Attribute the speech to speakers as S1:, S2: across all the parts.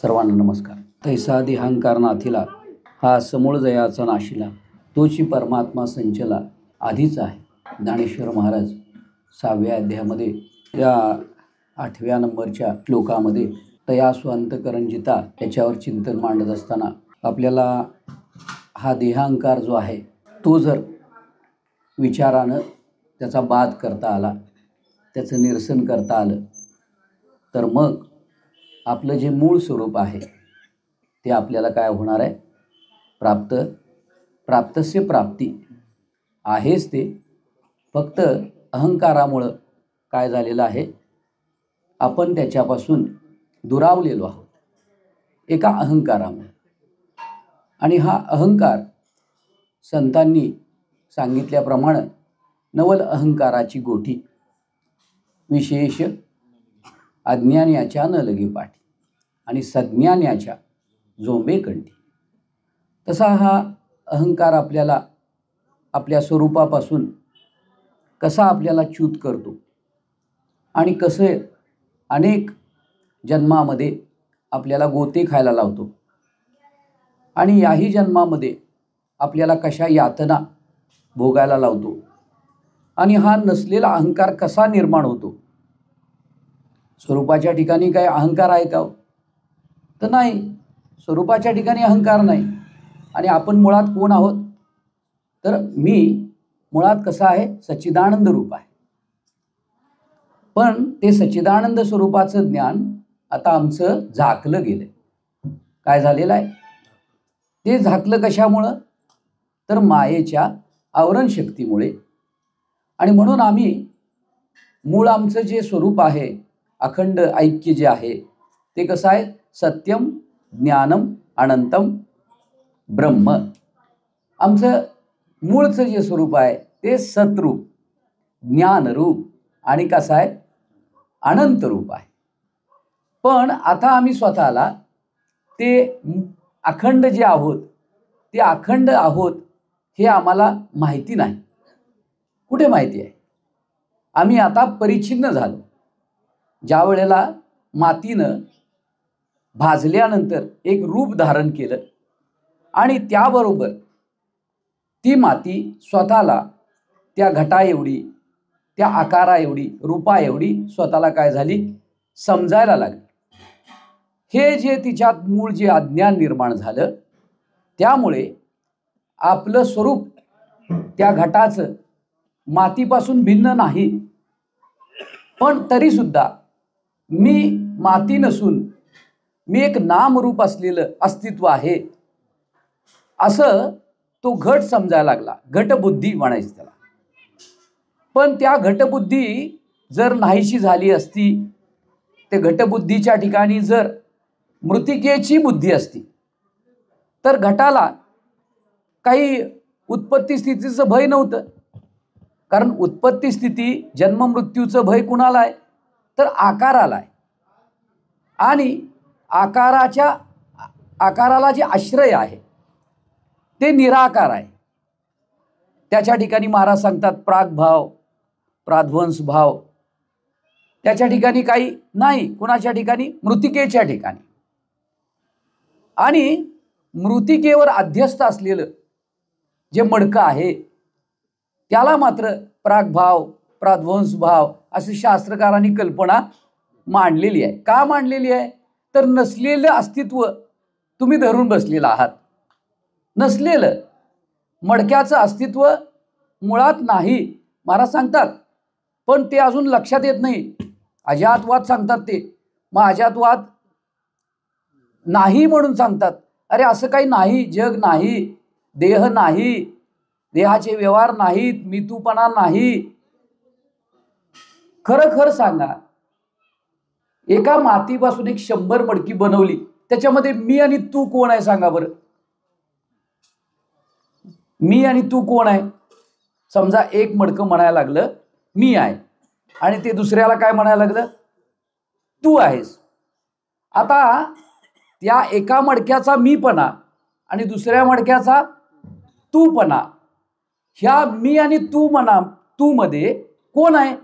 S1: सर्वांना नमस्कार. तैसा देहांकार नाथिला हा समूळ जयाचा नाशिला, तोची परमात्मा संचला आधीच आहे. ज्ञानेश्वर महाराज 6व्या अध्यायामध्ये या 8व्या नंबरच्या श्लोकामध्ये तयासु अंतकरणजिता याच्यावर चिंतन मांडत असताना आपल्याला हा देहांकार जो आहे तो जर विचारानं त्याचा बाध करता आला, त्याचं निरसन करता आलं, तर मग आपलं जे मूळ स्वरूप आहे ते आपल्याला काय होणार आहे? प्राप्तस्य प्राप्ती आहेच. ते फक्त अहंकारामुळं काय झालेलं आहे, आपण त्याच्यापासून दुरावलेलो आहोत एका अहंकारामुळे. आणि हा अहंकार संतांनी सांगितल्याप्रमाणे नवल अहंकाराची गोठी, विशेष अज्ञान्याच्या न लगे पाठी आणि सज्ञान्याच्या जोंबे कंठी. तसा हा अहंकार आपल्याला आपल्या स्वरूपापासून कसा आपल्याला च्यूत करतो आणि कसे अनेक जन्मामध्ये आपल्याला गोते खायला लावतो आणि याही जन्मामध्ये आपल्याला कशा यातना भोगायला लावतो आणि हा नसलेला अहंकार कसा निर्माण होतो. स्वरूपाच्या ठिकाणी काय अहंकार आहे का? तर नाही, स्वरूपाच्या ठिकाणी अहंकार नाही. आणि आपण मुळात कोण आहोत? तर मी मुळात कसा आहे? सच्चिदानंद रूप आहे. पण ते सच्चिदानंद स्वरूपाचं ज्ञान आता आमचं झाकलं गेलं. काय झालेलं आहे? ते झाकलं कशामुळं? तर मायेच्या आवरण शक्तीमुळे. आणि म्हणून आम्ही मूळ आमचं जे स्वरूप आहे, अखंड ऐक्य जे आहे ते कसं आहे? सत्यम ज्ञानम अनंतम ब्रह्म. आमचं मूळचं जे स्वरूप आहे ते सतरूप, ज्ञानरूप आणि कसं आहे? अनंत रूप आहे. पण आता आम्ही स्वतःला ते अखंड जे आहोत ते अखंड आहोत हे आम्हाला माहिती नाही. कुठे माहिती आहे? आम्ही आता परिच्छिन्न झालो. ज्या वेळेला मातीनं भाजल्यानंतर एक रूप धारण केलं आणि त्याबरोबर ती माती स्वतःला त्या घटा एवढी, त्या आकारा एवढी, रूपा एवढी स्वतःला काय झाली? समजायला लागली. हे जे तिच्यात मूळ जे अज्ञान निर्माण झालं त्यामुळे आपलं स्वरूप त्या घटाचं मातीपासून भिन्न नाही. पण तरीसुद्धा मी माती नसून मी एक नामरूप असलेलं अस्तित्व आहे असं तो घट समजायला लागला. घटबुद्धी म्हणायची त्याला. पण त्या घटबुद्धी जर नाहीशी झाली असती, ते घटबुद्धीच्या ठिकाणी जर मृतिकेची बुद्धी असती तर घटाला काही उत्पत्ती स्थितीचं भय नव्हतं. कारण उत्पत्ती स्थिती जन्ममृत्यूचं भय कुणाला आहे? तर आकाराला आहे. आणि आकाराला जे आश्रय आहे ते निराकार आहे. त्याच्या ठिकाणी महाराज सांगतात प्रागभाव, प्राध्वंस भाव. त्याच्या ठिकाणी काही नाही. कुणाच्या ठिकाणी? मृतिकेच्या ठिकाणी. आणि मृतिकेवर अध्यस्त असलेलं जे मडकं आहे त्याला मात्र प्रागभाव, प्राध्वंस भाव अशी शास्त्रकारांनी कल्पना मांडलेली आहे. का मांडलेली आहे? तर नसलेलं अस्तित्व तुम्ही धरून बसलेलं आहात. नसलेलं मडक्याचं अस्तित्व मुळात नाही महाराज सांगतात. पण ते अजून लक्षात येत नाही. अजातवाद सांगतात ते. मग अजातवाद नाही म्हणून सांगतात. अरे असं काही नाही, जग नाही, देह नाही, देहाचे व्यवहार नाहीत, मितूपणा नाही. खरं सांगा, एका मातीपासून 100 मडकी बनवली, त्याच्यामध्ये मी आणि तू कोण आहे सांगा बरं? मी आणि तू कोण आहे? समजा एक मडकं म्हणायला लागलं मी आहे आणि ते दुसऱ्याला काय म्हणायला लागलं? तू आहेस. आता त्या एका मडक्याचा मीपणा आणि दुसऱ्या मडक्याचा तूपणा, ह्या मी आणि तू मध्ये कोण आहे?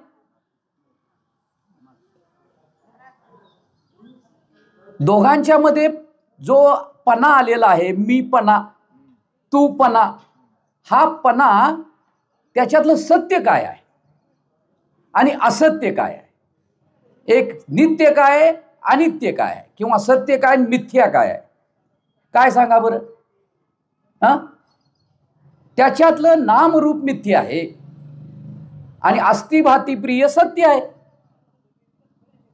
S1: दोघांच्या मध्ये जो पणा आलेला आहे, मी पणा तू पणा, हा पणा त्याच्यातलं सत्य काय आहे आणि असत्य काय आहे, एक नित्य काय आहे, अनित्य काय आहे, किंवा सत्य काय मिथ्या काय आहे, काय सांगा बरं. हा, त्याच्यातलं नामरूप मिथ्य आहे आणि अस्तिभाती प्रिय सत्य आहे.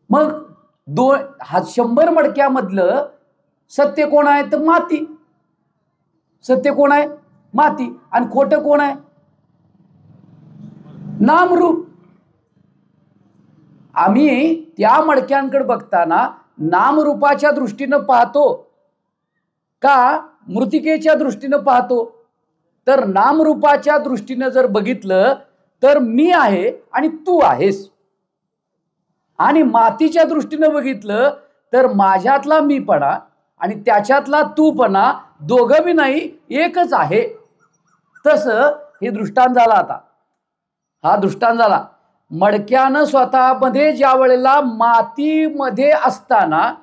S1: मग 100 मडक्यामधलं सत्य कोण आहे तर माती. सत्य कोण आहे? माती. आणि खोटं कोण आहे? नामरूप. आम्ही त्या मडक्यांकडे बघताना नामरूपाच्या दृष्टीनं पाहतो का मृतिकेच्या दृष्टीनं पाहतो? तर नामरूपाच्या दृष्टीनं जर बघितलं तर मी आहे आणि तू आहेस, आणि मातीच्या दृष्टीनं बघितलं तर माझ्यातला मीपणा आणि त्याच्यातला तूपणा दोघं बी नाही, एकच आहे. तसं हे दृष्टांत झाला. आता हा दृष्टांत झाला. मडक्यानं स्वतःमध्ये ज्या वेळेला मातीमध्ये असताना,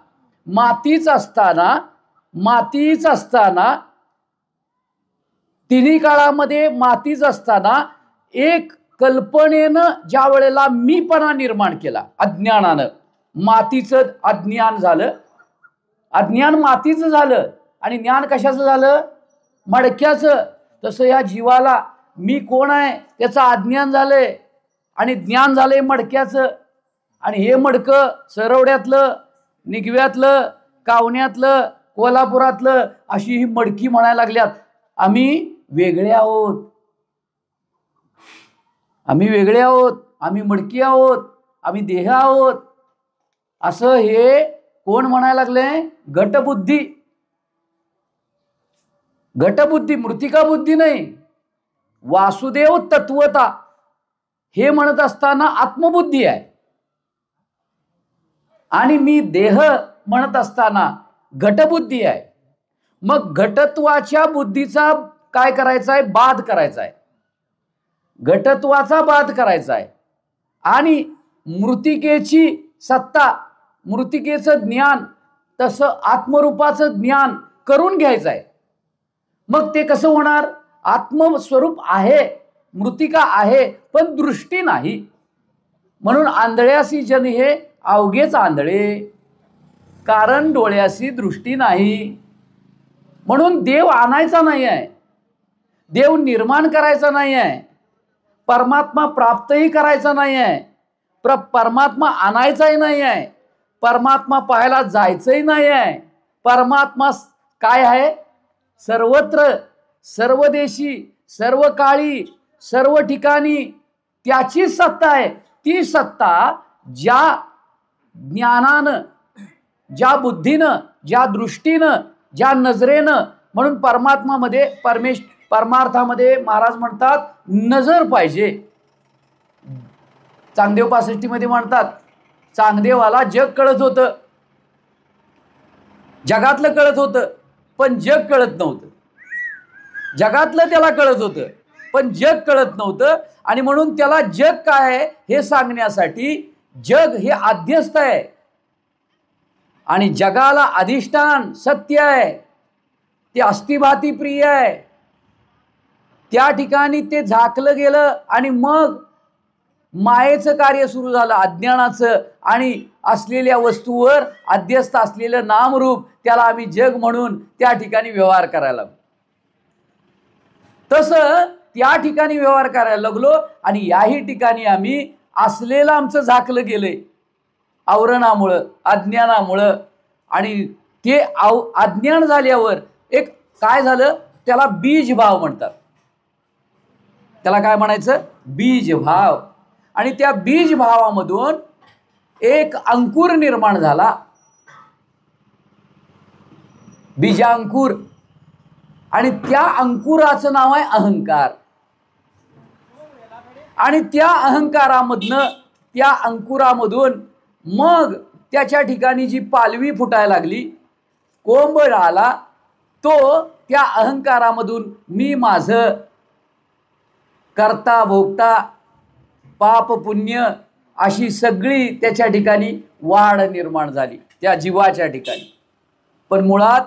S1: मातीच असताना तिन्ही काळामध्ये मातीच असताना एक कल्पनेनं ज्या वेळेला मीपणा निर्माण केला, अज्ञानानं, मातीचं अज्ञान झालं, अज्ञान मातीचं झालं आणि ज्ञान कशाचं झालं? मडक्याचं. तसं या जीवाला मी कोण आहे त्याचं अज्ञान झालंय आणि ज्ञान झालंय मडक्याचं. आणि हे मडकं सरवड्यातलं, निगव्यातलं, कावण्यातलं, कोल्हापुरातलं अशी ही मडकी म्हणायला लागल्यात. आम्ही वेगळे आहोत, आम्ही वेगळे आहोत, आम्ही मडकी आहोत, आम्ही देह आहोत, असं हे कोण म्हणायला लागले? गटबुद्धी. गटबुद्धी, मृतिका बुद्धी नाही. वासुदेव तत्वता हे म्हणत असताना आत्मबुद्धी आहे, आणि मी देह म्हणत असताना घटबुद्धी आहे. मग घटत्वाच्या बुद्धीचा काय करायचा आहे? बाध करायचा आहे, घटत्वाचा बाध करायचा आहे. आणि मृतिकेची सत्ता, मृतिकेचं ज्ञान, तसं आत्मरूपाचं ज्ञान करून घ्यायचं आहे. मग ते कसं होणार? आत्मस्वरूप आहे, मृतिका आहे, पण दृष्टी नाही. म्हणून आंधळ्यासी जन हे अवघेच आंधळे, कारण डोळ्यासी दृष्टी नाही. म्हणून देव आणायचा नाही आहे, देव निर्माण करायचा नाही आहे, परमात्मा प्राप्तही करायचा नाही आहे, परमात्मा आणायचाही नाही आहे, परमात्मा पाहायला जायचंही नाही आहे. परमात्मा काय आहे? सर्वत्र, सर्वदेशी, सर्व काळी, सर्व ठिकाणी त्याची सत्ता आहे. ती सत्ता ज्या ज्ञानानं, ज्या बुद्धीनं, ज्या दृष्टीनं, ज्या नजरेनं, म्हणून परमात्मामध्ये, परमार्थामध्ये महाराज म्हणतात नजर पाहिजे. चांगदेव 65 मध्ये म्हणतात, चांगदेवाला जग कळत होतं, जगातलं कळत होतं, पण जग कळत नव्हतं. जगातलं त्याला कळत होतं, पण जग कळत नव्हतं. आणि म्हणून त्याला जग काय आहे हे सांगण्यासाठी, जग हे आद्यस्थ आहे आणि जगाला अधिष्ठान सत्य आहे, ते अस्तिभाती प्रिय आहे. त्या ठिकाणी ते झाकलं गेलं आणि मग मायेचं कार्य सुरू झालं, अज्ञानाचं. आणि असलेल्या वस्तूवर अध्यस्त असलेलं नामरूप, त्याला आम्ही जग म्हणून त्या ठिकाणी व्यवहार करायला लागलो. तसं त्या ठिकाणी व्यवहार करायला लागलो आणि याही ठिकाणी आम्ही असलेलं आमचं झाकलं गेलंय आवरणामुळं, अज्ञानामुळं. आणि ते अज्ञान झाल्यावर एक काय झालं, त्याला बीज भाव म्हणतात. त्याला काय म्हणायचं? बीज भाव. आणि त्या बीज भावामधून एक अंकुर निर्माण झाला, बीजांकुर. आणि त्या अंकुराचं नाव आहे अहंकार. आणि त्या अहंकारामधनं, त्या अंकुरामधून मग त्याच्या ठिकाणी जी पालवी फुटायला लागली, कोंब आला, तो त्या अहंकारामधून मी माझं, करता भोगता, पाप पुण्य अशी सगळी त्याच्या ठिकाणी वाढ निर्माण झाली, त्या जीवाच्या ठिकाणी. पण मुळात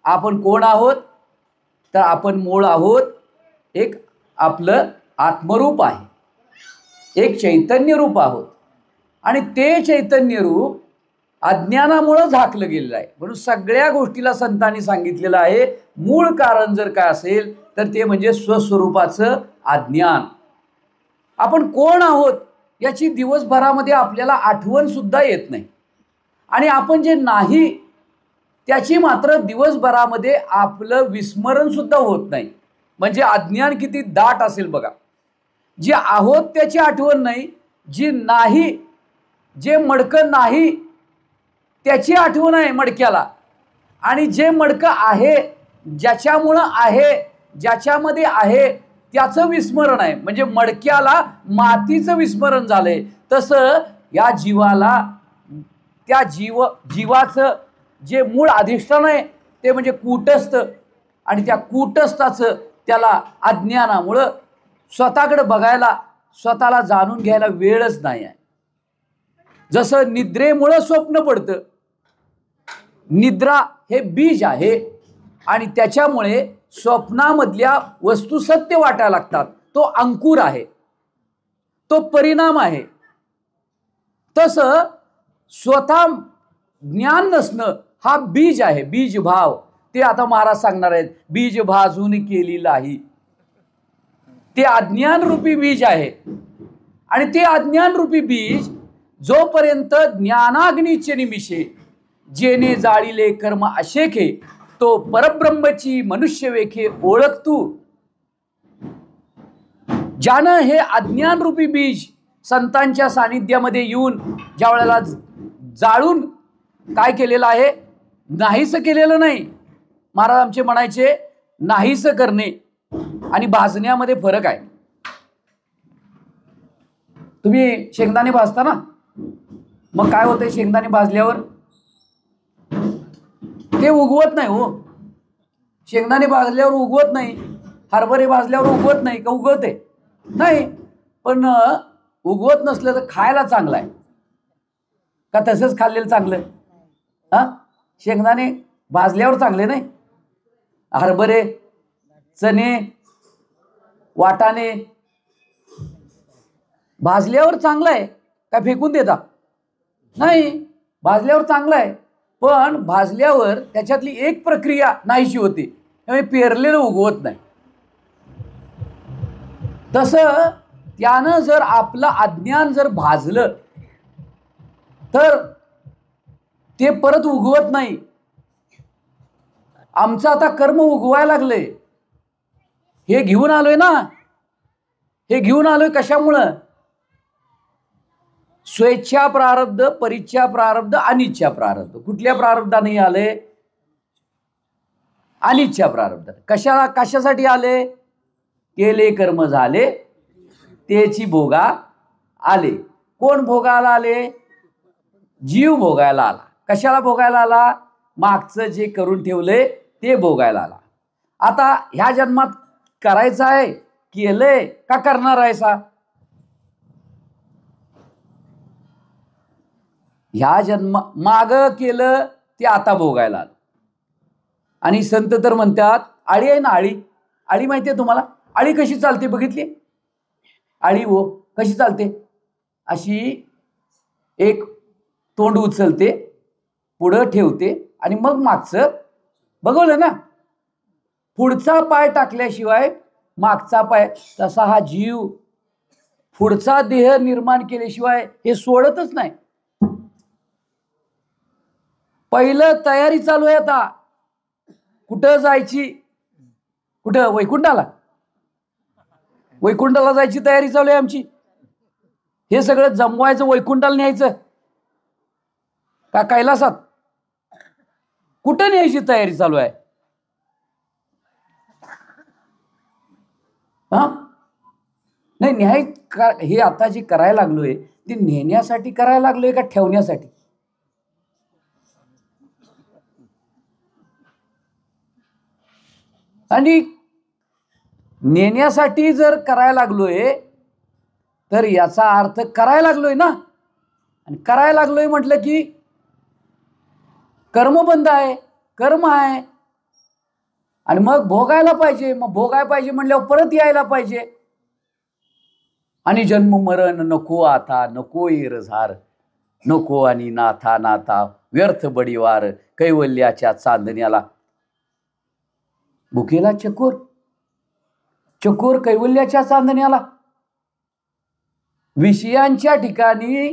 S1: आपण कोण आहोत? तर आपण मूळ आहोत एक आपलं आत्मरूप आहे, एक चैतन्य रूप आहोत. आणि ते चैतन्य रूप अज्ञानामुळं झाकलं गेलेलं आहे. म्हणून सगळ्या गोष्टीला संतांनी सांगितलेलं आहे, मूळ कारण जर काय असेल तर ते म्हणजे स्वस्वरूपाचं अज्ञान. आपण कोण आहोत याची दिवसभरामध्ये आपल्याला आठवण सुद्धा येत नाही. आणि आपण जे नाही त्याची मात्र दिवसभरामध्ये आपलं विस्मरण सुद्धा होत नाही. म्हणजे अज्ञान किती दाट असेल बघा. जे आहोत त्याची आठवण नाही, जी नाही, जे मडकं नाही त्याची आठवण आहे मडक्याला, आणि जे मडकं आहे, ज्याच्यामुळं आहे, ज्याच्यामध्ये आहे त्याचं विस्मरण आहे. म्हणजे मडक्याला मातीचं विस्मरण झालंय, तसं या जीवाला त्या जीवाचं जे मूळ अधिष्ठान आहे ते म्हणजे कूटस्थ, आणि त्या कूटस्थाचं त्याला अज्ञानामुळं स्वतःकडे बघायला, स्वतःला जाणून घ्यायला वेळच नाही आहे. जसं निद्रेमुळं स्वप्न पडतं, निद्रा हे बीज आहे आणि त्याच्यामुळे स्वप्नामधल्या वस्तू सत्य वाटायला लागतात. तो अंकुर आहे, तो परिणाम आहे. तसं स्वतः ज्ञान नसणं हा बीज आहे, बीज भाव. ते आता महाराज सांगणार आहेत, बीज भाजून केली लाही. ते अज्ञान रूपी बीज आहे. आणि ते अज्ञान रूपी बीज जोपर्यंत ज्ञानाग्नीचे निमिषे जेने जाळीले कर्म अशेखे, तो परब्रह्मची मनुष्य वेखे ओळख तू. ज्यानं हे अज्ञान रूपी बीज संतांच्या सानिध्यामध्ये येऊन ज्या वेळेला जाळून काय केलेलं आहे, नाहीसं केलेलं नाही. महाराज आमचे म्हणायचे, नाहीसं करणे आणि भाजण्यामध्ये फरक आहे. तुम्ही शेंगदाणे भाजता ना, मग काय होतंय? शेंगदाणे भाजल्यावर ते उगवत नाही हो. शेंगदाणे भाजल्यावर उगवत नाही, हरभरे भाजल्यावर उगवत नाही का? उगवते नाही. पण उगवत नसलं तर खायला चांगलं आहे का तसंच खाल्लेलं चांगलं? शेंगदाणे भाजल्यावर चांगले नाही, हरभरे, चणे, वाटाणे भाजल्यावर चांगलं आहे का फेकून देता? नाही, भाजल्यावर चांगलं आहे. पण भाजल्यावर त्याच्यातली एक प्रक्रिया नाहीशी होती, त्यामुळे पेरलेलं उगवत नाही. तसं त्यानं जर आपलं अज्ञान जर भाजलं तर ते परत उगवत नाही. आमचं आता कर्म उगवायला लागले, हे घेऊन आलोय ना. हे घेऊन आलोय कशामुळं? स्वेच्छा प्रारब्ध, परिच्छा प्रारब्ध, अनिच्छा प्रारब्ध. कुठल्या प्रारब्धाने आले? अनिच्छा प्रारब्ध. कशासाठी आले? केले कर्म झाले तेची भोगा आले. कोण भोगायला आले? जीव भोगायला आला. कशाला भोगायला आला? मागचं जे करून ठेवले ते भोगायला आला. आता ह्या जन्मात करायचं आहे, केलंय का करणार आहे सा? ह्या जन्म माग केलं ते आता भोगायला आलं. आणि संत तर म्हणतात, आळी आहे ना, आळी. आळी माहिती आहे तुम्हाला? आळी कशी चालते बघितली? आळी हो कशी चालते? अशी एक तोंड उचलते, पुढं ठेवते आणि मग मागचं बघवलं ना. पुढचा पाय टाकल्याशिवाय मागचा पाय, तसा हा जीव पुढचा देह निर्माण केल्याशिवाय हे सोडतच नाही. पहिलं तयारी चालू आहे आता. कुठं जायची? कुठं? वैकुंठाला. वैकुंठाला जायची तयारी चालू आहे आमची. हे सगळं जमवायचं, वैकुंठाला न्यायचं का कैलासात? कुठं न्यायची तयारी चालू आहे? नाही, न्याय हे आता जे करायला लागलोय ते नेण्यासाठी करायला लागलोय का ठेवण्यासाठी? आणि नेण्यासाठी जर करायला लागलोय तर याचा अर्थ करायला लागलोय ना. आणि करायला लागलोय म्हटलं की कर्म बंद आहे. कर्म आहे. आणि मग भोगायला पाहिजे. मग भोगायला पाहिजे म्हणल्यावर परत यायला पाहिजे. आणि जन्म मरण नको आता, नको येरझार, नको आणि नाथा नाथा व्यर्थ बडीवार, कैवल्याच्या चांदण्याला. भुकेला चकोर, चकोर कैवल्याच्या चांदण्याला. विषयांच्या ठिकाणी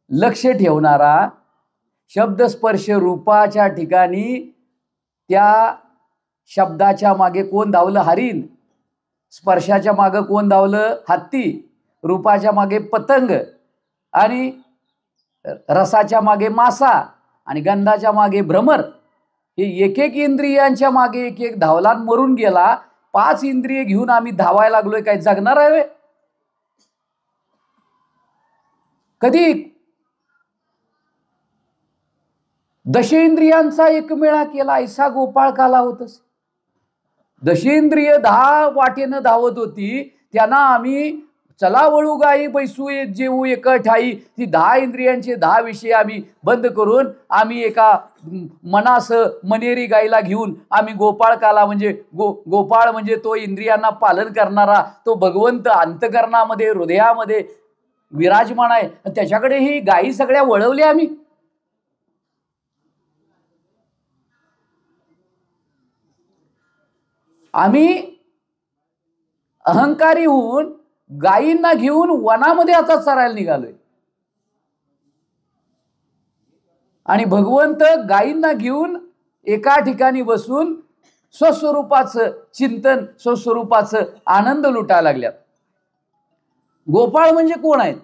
S1: लक्ष ठेवणारा, शब्दस्पर्श रूपाच्या ठिकाणी त्या शब्दाच्या मागे कोण धावलं? हरिण. स्पर्शाच्या मागे कोण धावलं? हत्ती. रूपाच्या मागे पतंग, आणि रसाच्या मागे मासा, आणि गंधाच्या मागे भ्रमर. हे एक एक इंद्रियांच्या मागे एक एक धावला, मरून गेला. 5 इंद्रिय घेऊन आम्ही धावायला लागलोय, काय जगणार आहे? कधी दशेंद्रियांचा एकमेळा केला, ऐसा गोपाळ काला होतस. दशेंद्रिय 10 वाटेनं धावत होती, त्यांना आम्ही चला वळू गाई बैसू एक जेऊ एक ठाई, ती 10 इंद्रियांचे 10 विषय आम्ही बंद करून आम्ही एका मनास मनेरी गाईला घेऊन आम्ही गोपाळ काला, म्हणजे गोपाळ म्हणजे तो इंद्रियांना पालन करणारा, तो भगवंत अंतकरणामध्ये हृदयामध्ये विराजमान आहे. त्याच्याकडे ही गायी सगळ्या वळवल्या आम्ही. आम्ही अहंकारी होऊन गायींना घेऊन वनामध्ये आता चरायला निघालोय. आणि भगवंत गायींना घेऊन एका ठिकाणी बसून स्वस्वरूपाचं चिंतन, स्वस्वरूपाचं आनंद लुटायला लागल्यात. गोपाळ म्हणजे कोण आहेत?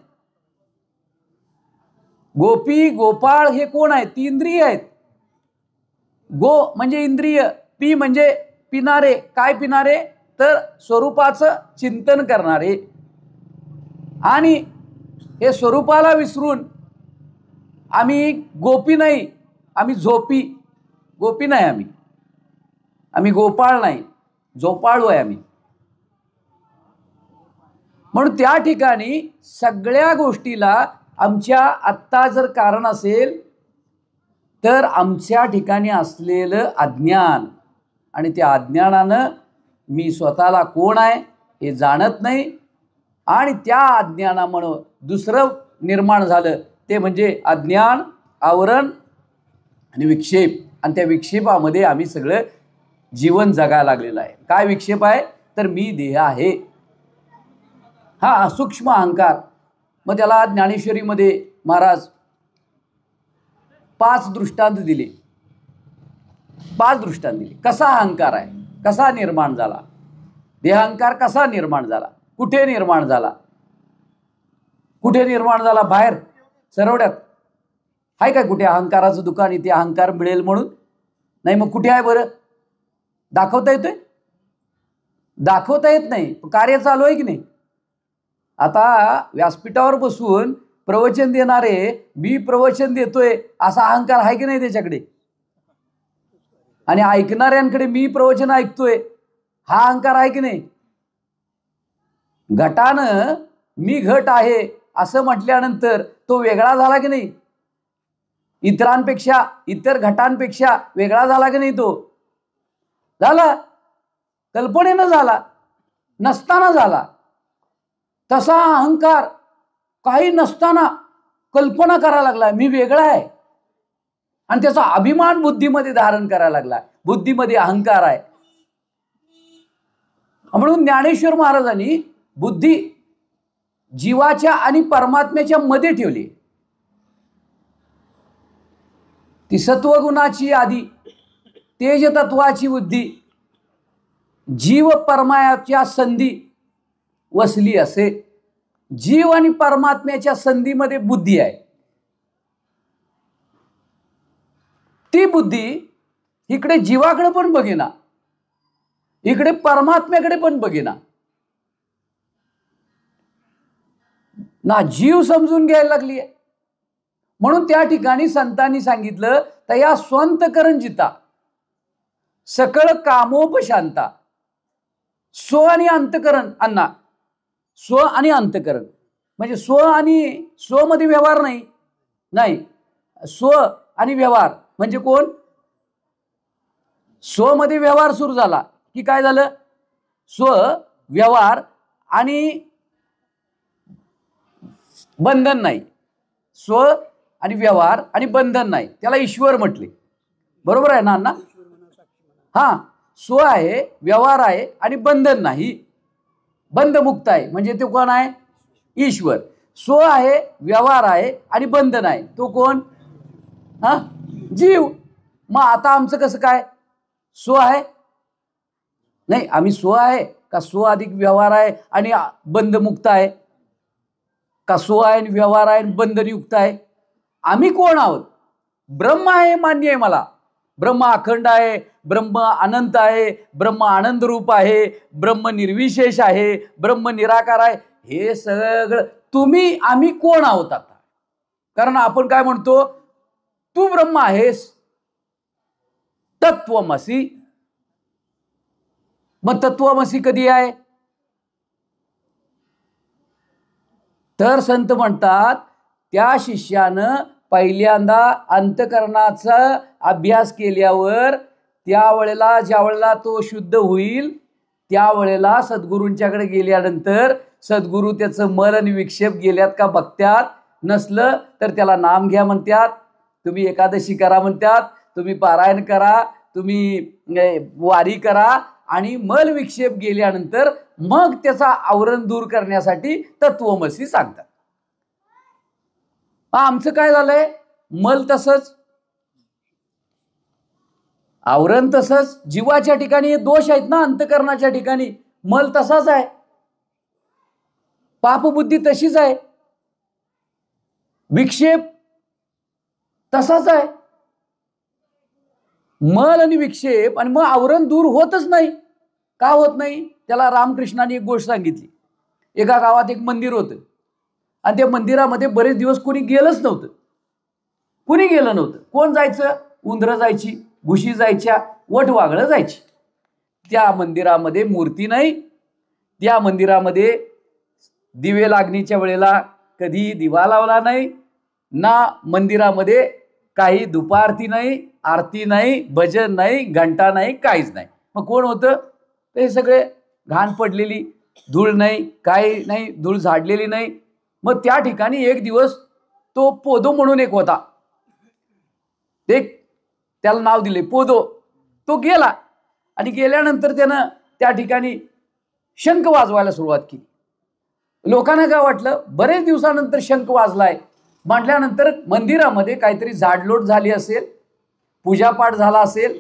S1: गोपी गोपाळ हे कोण आहेत? 3 इंद्रिय आहेत. गो म्हणजे इंद्रिय, पी म्हणजे पिणारे. काय पिणारे? तर स्वरूपाचं चिंतन करणारे. आणि हे स्वरूपाला विसरून आम्ही गोपी नाही, आम्ही झोपी. गोपी नाही आम्ही, आम्ही गोपाळ नाही, झोपाळू आहे आम्ही. म्हणून त्या ठिकाणी सगळ्या गोष्टीला आमच्या आत्ता जर कारण असेल तर आमच्या ठिकाणी असलेलं अज्ञान, आणि त्या अज्ञानानं मी स्वतःला कोण आहे हे जाणत नाही. आणि त्या अज्ञानामुळे दुसरं निर्माण झालं, ते म्हणजे अज्ञान, आवरण आणि विक्षेप. आणि त्या विक्षेपामध्ये आम्ही सगळं जीवन जगायला लागलेलं आहे. काय विक्षेप आहे? तर मी देह आहे, हा सूक्ष्म अहंकार. मग त्याला ज्ञानेश्वरीमध्ये महाराज 5 दृष्टांत दिले. 5 दृष्टांत दिले. कसा अहंकार आहे, कसा निर्माण झाला, देहांकार कसा निर्माण झाला, कुठे निर्माण झाला. कुठे निर्माण झाला? बाहेर सरवड्यात आहे काय कुठे अहंकाराचं दुकान, इथे अहंकार मिळेल म्हणून? नाही. मग कुठे आहे बरं? दाखवता येतोय? दाखवता येत नाही. कार्य चालू आहे की नाही? आता व्यासपीठावर बसून प्रवचन देणारे, मी प्रवचन देतोय असा अहंकार आहे की नाही त्याच्याकडे? आणि ऐकणाऱ्यांकडे मी प्रवचन ऐकतोय हा अहंकार आहे की नाही? घटानं मी घट आहे असं म्हटल्यानंतर तो वेगळा झाला की नाही? इतरांपेक्षा, इतर घटांपेक्षा वेगळा झाला की नाही? तो झाला, कल्पनेनं झाला, नसताना झाला. तसा अहंकार काही नसताना कल्पना करायला लागला मी वेगळा आहे, आणि त्याचा अभिमान बुद्धीमध्ये धारण करायला लागला. बुद्धीमध्ये अहंकार आहे. म्हणून ज्ञानेश्वर महाराजांनी बुद्धी जीवाच्या आणि परमात्म्याच्या मध्ये ठेवली. ती सत्वगुणाची आधी, तेज तत्वाची बुद्धी, जीव परमात्म्याच्या संधी वसली असे. जीव आणि परमात्म्याच्या संधीमध्ये बुद्धी आहे. ती बुद्धी इकडे जीवाकडे पण बघेना, इकडे परमात्म्याकडे पण बघेना ना, जीव समजून घ्यायला लागली आहे. म्हणून त्या ठिकाणी संतांनी सांगितलं, तया स्वंत करण जिता सकळ कामोपशांता. स्व आणि अंतकरण अन्ना, स्व आणि अंतकरण म्हणजे स्व आणि स्व मध्ये व्यवहार नाही. स्व आणि व्यवहार म्हणजे कोण? स्व मध्ये व्यवहार सुरू झाला की काय झालं, स्व व्यवहार आणि बंधन नाही, स्व आणि व्यवहार आणि बंधन नाही, त्याला ईश्वर म्हटले. बरोबर आहे ना अण्णा? हा, स्व आहे, व्यवहार आहे आणि बंधन नाही, बंधमुक्त आहे, म्हणजे तो कोण आहे, ईश्वर. स्व आहे, व्यवहार आहे आणि बंधन आहे, तो कोण, हा, जीव. मग आता आमचं कसं काय, स्व आहे नाही, आम्ही स्व आहे का स्व अधिक व्यवहार आहे आणि बंधमुक्त आहे, का स्व आहे आणि व्यवहार आहे आणि बंधनयुक्त आहे? आम्ही कोण आहोत? ब्रह्म आहे, मान्य आहे मला. ब्रह्म अखंड आहे, ब्रह्म अनंत आहे, ब्रह्म आनंद रूप आहे, ब्रह्म निर्विशेष आहे, ब्रह्म निराकार आहे. हे सगळं तुम्ही आम्ही कोण आहोत आता? कारण आपण काय म्हणतो, तू ब्रह्म आहेस, तत्वमसी. मग तत्वमसी कधी आहे? तर संत म्हणतात त्या शिष्यानं पहिल्यांदा अंतकरणाचा अभ्यास केल्यावर त्यावेळेला ज्यावेळेला तो शुद्ध होईल त्यावेळेला सद्गुरूंच्याकडे गेल्यानंतर सद्गुरू त्याचं मल आणि विक्षेप गेल्यात का बघत्यात. नसलं तर त्याला नाम घ्या म्हणतात, तुम्ही एकादशी करा म्हणतात, तुम्ही पारायण करा, तुम्ही वारी करा आणि मल विक्षेप गेल्यानंतर मग त्याचा आवरण दूर करण्यासाठी तत्वमसी सांगतात. आमचं काय झालंय, मल तसंच, आवरण तसंच. जीवाच्या ठिकाणी दोष आहेत ना, अंतकरणाच्या ठिकाणी मल तसाच आहे, पापबुद्धी तशीच आहे, विक्षेप तसाच आहे. मल आणि विक्षेप आणि मग आवरण दूर होतच नाही. का होत नाही? त्याला रामकृष्णाने एक गोष्ट सांगितली. एका गावात एक मंदिर होतं आणि त्या मंदिरामध्ये बरेच दिवस कोणी गेलंच नव्हतं, कुणी गेलं नव्हतं. कोण जायचं? उंदरं जायची, घुशी जायच्या, वटवागळं जायची. त्या मंदिरामध्ये मूर्ती नाही, त्या मंदिरामध्ये दिवे लागणीच्या वेळेला कधी दिवा लावला नाही ना, मंदिरामध्ये काही धुपारती नाही, आरती नाही, भजन नाही, घंटा नाही, काहीच नाही. मग कोण होतं? ते सगळे घाण पडलेली, धूळ नाही, काही नाही, धूळ झाडलेली नाही. मग त्या ठिकाणी एक दिवस तो पोदो म्हणून एक होता, त्याला नाव दिले पोदो. तो गेला आणि गेल्यानंतर त्यानं त्या ठिकाणी शंख वाजवायला सुरुवात केली. लोकांना काय वाटलं, बरेच दिवसानंतर शंख वाजलाय म्हटल्यानंतर मंदिरामध्ये काहीतरी झाडलोट झाली असेल, पूजापाठ झाला असेल,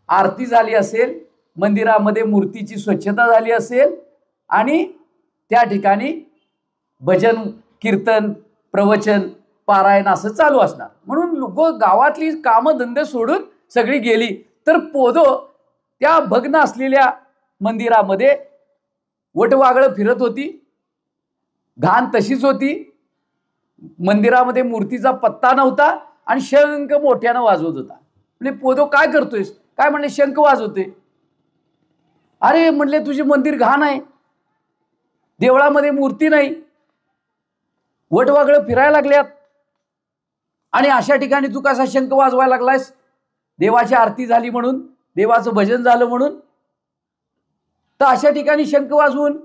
S1: आरती झाली असेल, मंदिरामध्ये मूर्तीची स्वच्छता झाली असेल आणि त्या ठिकाणी भजन, कीर्तन, प्रवचन, पारायण असं चालू असणार. म्हणून लोक गावातली कामधंदे सोडून सगळी गेली. तर पोदो त्या भग्न असलेल्या मंदिरामध्ये वटवागळं फिरत होती, घाण तशीच होती, मंदिरामध्ये मूर्तीचा पत्ता नव्हता आणि शंख मोठ्यानं वाजवत होता. म्हणजे पोदो काय करतोयस? काय म्हणले, शंख वाजवते. अरे म्हणले, तुझे मंदिर घाण आहे, देवळामध्ये मूर्ती नाही, वटवागळं फिरायला लागल्यात आणि अशा ठिकाणी तू कसा शंख वाजवायला लागलायस? देवाची आरती झाली म्हणून, देवाचं भजन झालं म्हणून. तर अशा ठिकाणी शंख वाजवून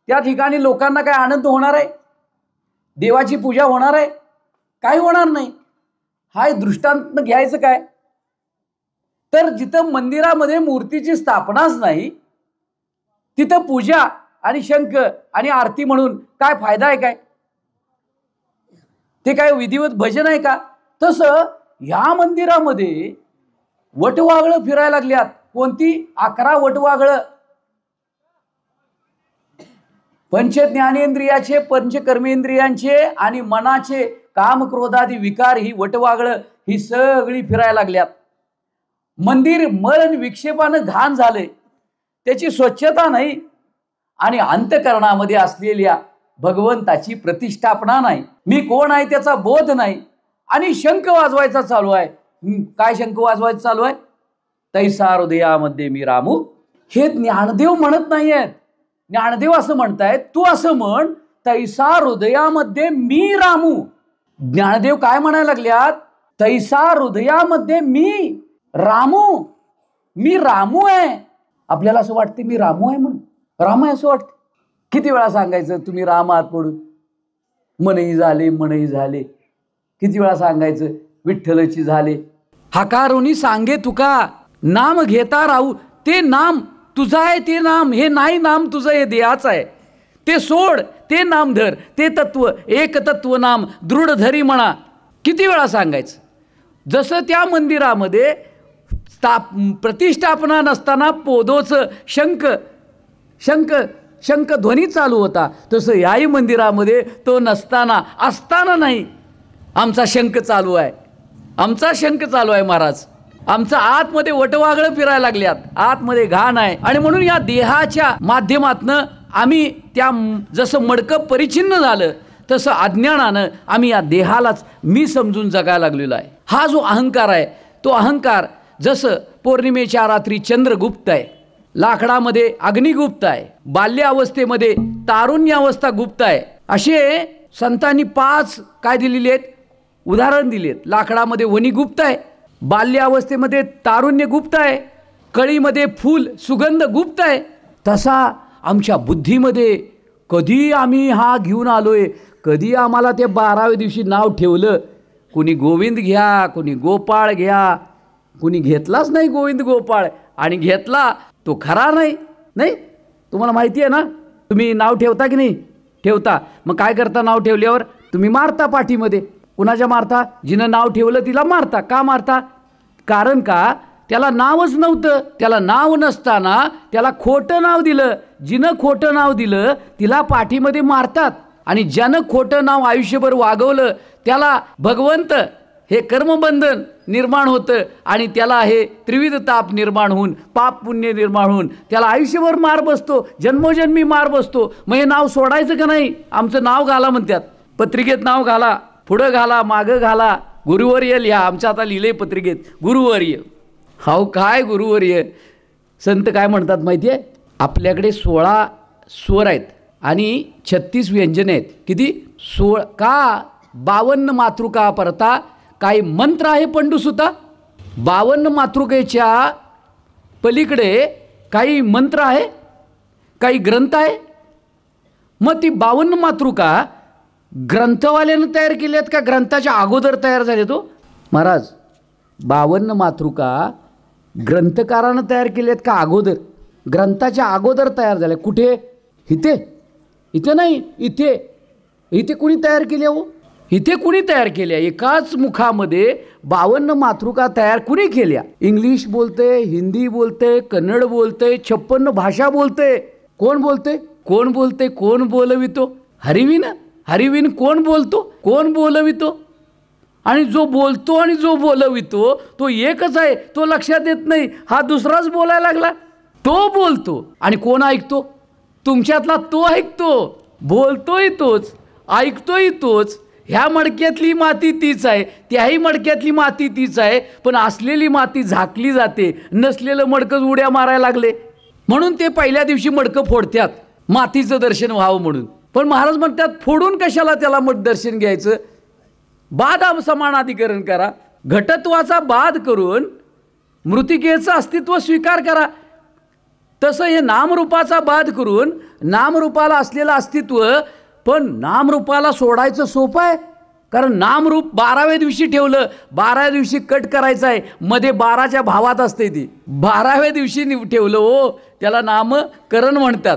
S1: त्या ठिकाणी लोकांना काय आनंद होणार आहे? देवाची पूजा होणार आहे? काही होणार नाही. हा दृष्टांत घ्यायचं काय? तर जिथं मंदिरामध्ये मूर्तीची स्थापनाच नाही तिथं पूजा आणि शंख आणि आरती म्हणून काय फायदा आहे काय? ते काय विधिवत भजन आहे का? तसं ह्या मंदिरामध्ये वटवागळं फिरायला लागल्यात. कोणती? 11 वटवागळं. पंच ज्ञानेंद्रियाचे, पंचकर्मेंद्रियांचे आणि मनाचे काम क्रोधादी विकार ही वटवागळं ही सगळी फिरायला लागल्यात. मंदिर मल आणि विक्षेपानं घाण झाले, त्याची स्वच्छता नाही आणि अंतकरणामध्ये असलेल्या भगवंताची प्रतिष्ठापना नाही, मी कोण आहे त्याचा बोध नाही आणि शंख वाजवायचा चालू आहे. काय शंख वाजवायचा चालू आहे? तैसा हृदयामध्ये मी रामू. हे ज्ञानदेव म्हणत नाहीयेत. ज्ञानदेव असं म्हणतायत, तू असं म्हण, तैसा हृदयामध्ये मी रामू. ज्ञानदेव काय म्हणायला लागल्यात? तैसा हृदयामध्ये मी रामू, मी रामू आहे. आपल्याला असं वाटते मी रामू आहे म्हणून. राम आहे असं वाटतं. किती वेळा सांगायचं तुम्ही राम आहात म्हणून. मनही झाले. किती वेळा सांगायचं विठ्ठलची झाले. हकारोनी सांगे तुका नाम घेता राहू. ते नाम तुझं आहे, ते नाम हे नाही नाम तुझं, हे देहाचं आहे. ते सोड, ते नाम धर, ते तत्व एक तत्व नाम दृढ धरी म्हणा. किती वेळा सांगायचं. जसं त्या मंदिरामध्ये प्रतिष्ठापना नसताना पोदोचं शंख ध्वनी चालू होता, तसं याही मंदिरामध्ये तो नसताना असताना नाही आमचा शंख चालू आहे. आमचा शंख चालू आहे महाराज. आमचं आतमध्ये वटवागळं फिरायला लागल्यात, आतमध्ये घाण आहे. आणि म्हणून या देहाच्या माध्यमातनं आम्ही त्या जसं मडकं परिचिन्न झालं तसं अज्ञानानं आम्ही या देहालाच मी समजून जगायला लागलेलो आहे. हा जो अहंकार आहे तो अहंकार जसं पौर्णिमेच्या रात्री चंद्रगुप्त आहे, लाकडामध्ये अग्निगुप्त आहे, बाल्यावस्थेमध्ये तारुण्यावस्था गुप्त आहे. असे संतांनी 5 काय दिलेले आहेत उदाहरण दिलेत. लाकडामध्ये वनी गुप्त आहे, बाल्यावस्थेमध्ये तारुण्य गुप्त आहे, कळीमध्ये फूल सुगंध गुप्त आहे. तसा आमच्या बुद्धीमध्ये कधी आम्ही हा घेऊन आलोय, कधी आम्हाला ते 12व्या दिवशी नाव ठेवलं. कुणी गोविंद घ्या, कुणी गोपाळ घ्या, कुणी घेतलाच नाही गोविंद गोपाळ, आणि घेतला तो खरा नाही. तुम्हाला माहिती आहे ना, तुम्ही नाव ठेवता की नाही ठेवता. मग काय करता नाव ठेवल्यावर तुम्ही मारता पाठीमध्ये. कुणाच्या मारता? जिनं नाव ठेवलं तिला मारता. का मारता? कारण का त्याला नावच नव्हतं. त्याला नाव नसताना त्याला खोटं नाव दिलं. जिनं खोटं नाव दिलं तिला पाठीमध्ये मारतात. आणि ज्यानं खोटं नाव आयुष्यभर वागवलं त्याला भगवंत हे कर्मबंधन निर्माण होतं, आणि त्याला हे त्रिविध ताप निर्माण होऊन पाप पुण्य निर्माण होऊन त्याला आयुष्यभर मार बसतो, जन्मोजन्मी मार बसतो. मग हे नाव सोडायचं का नाही? आमचं नाव घाला म्हणतात. पत्रिकेत नाव घाला, पुढं घाला, मागं घाला, गुरुवर्य लिहा. आमच्या आता लिहिले पत्रिकेत गुरुवर्य. हाव काय गुरुवर्य? संत काय म्हणतात माहिती आहे? आपल्याकडे 16 स्वर आहेत आणि 36 व्यंजने आहेत. किती? 16 का? 52 मातृका परता काही मंत्र आहे पंडुसुता. 52 मातृकेच्या पलीकडे काही मंत्र आहे, काही ग्रंथ आहे. मग ती 52 मातृका ग्रंथवाल्यानं तयार केली आहेत का ग्रंथाच्या अगोदर तयार झाले? तो महाराज 52 मातृका ग्रंथकारानं तयार केले आहेत का अगोदर? ग्रंथाच्या अगोदर तयार झाले. कुठे? इथे नाही, इथे कुणी तयार केल्या? हो, इथे कुणी तयार केल्या? एकाच मुखामध्ये 52 मातृका तयार कुणी केल्या? इंग्लिश बोलते, हिंदी बोलते, कन्नड बोलते, 56 भाषा बोलते. कोण बोलते? कोण बोलवितो? हरिविन कोण बोलतो? कोण बोलवितो? आणि जो बोलतो आणि जो बोलवितो तो एकच आहे. तो लक्षात येत नाही. हा दुसराच बोलायला लागला. तो बोलतो आणि कोण ऐकतो? तुमच्यातला तो ऐकतो. बोलतोय तोच, ऐकतोय तोच. ह्या मडक्यातली माती तीच आहे, त्याही मडक्यातली माती तीच आहे, पण असलेली माती झाकली जाते, नसलेलं मडकं उड्या मारायला लागले. म्हणून ते पहिल्या दिवशी मडकं फोडतात मातीचं दर्शन व्हावं म्हणून. पण महाराज म्हणतात फोडून कशाला त्याला दर्शन घ्यायचं? बाद समानाधिकरण करा. घटत्वाचा बाद करून मृतिकेचं अस्तित्व स्वीकार करा. तसं हे नामरूपाचा बाद करून नामरूपाला असलेलं अस्तित्व, पण नामरूपाला सोडायचं सोपं आहे. कारण नामरूप 12व्या दिवशी ठेवलं, 12व्या दिवशी कट करायचं आहे. मध्ये 12च्या भावात असते ती. 12व्या दिवशी ठेवलं हो, त्याला नामकरण म्हणतात.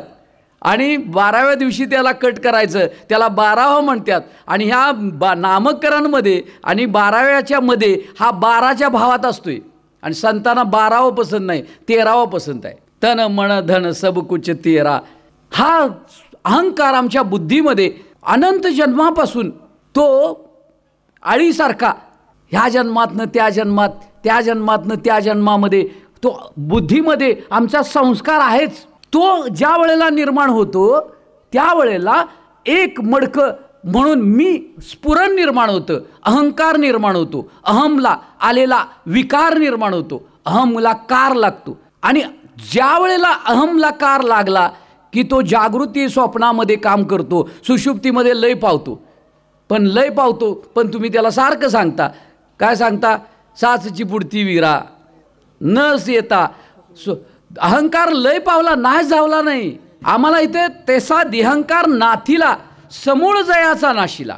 S1: आणि 12व्या दिवशी त्याला कट करायचं, त्याला 12वां म्हणतात. आणि ह्या नामकरणमध्ये आणि 12व्याच्या मध्ये हा 12च्या भावात असतोय. आणि संतांना 12वां पसंत नाही, 13वां पसंत आहे. तन मन धन सब कुछ तेरा. हा अहंकार आमच्या बुद्धीमध्ये अनंत जन्मापासून तो आळीसारखा ह्या जन्मातनं त्या जन्मात, त्या जन्मातनं त्या जन्मामध्ये तो बुद्धीमध्ये आमचा संस्कार आहेच. तो ज्या वेळेला निर्माण होतो त्यावेळेला एक मडकं म्हणून मी स्फुरण निर्माण होतं, अहंकार निर्माण होतो, अहमला आलेला विकार निर्माण होतो, अहमला कार लागतो. आणि ज्या वेळेला अहमला कार लागला की तो जागृती स्वप्नामध्ये काम करतो, सुषुप्तीमध्ये लय पावतो. पण तुम्ही त्याला सारखं सांगता, काय सांगता? साचची पुढती विरा नस येता अहंकार लय पावला, नाश झाला नाही. आम्हाला इथे तेसा देहंकार नाथीला समूळ जयाचा नाशीला,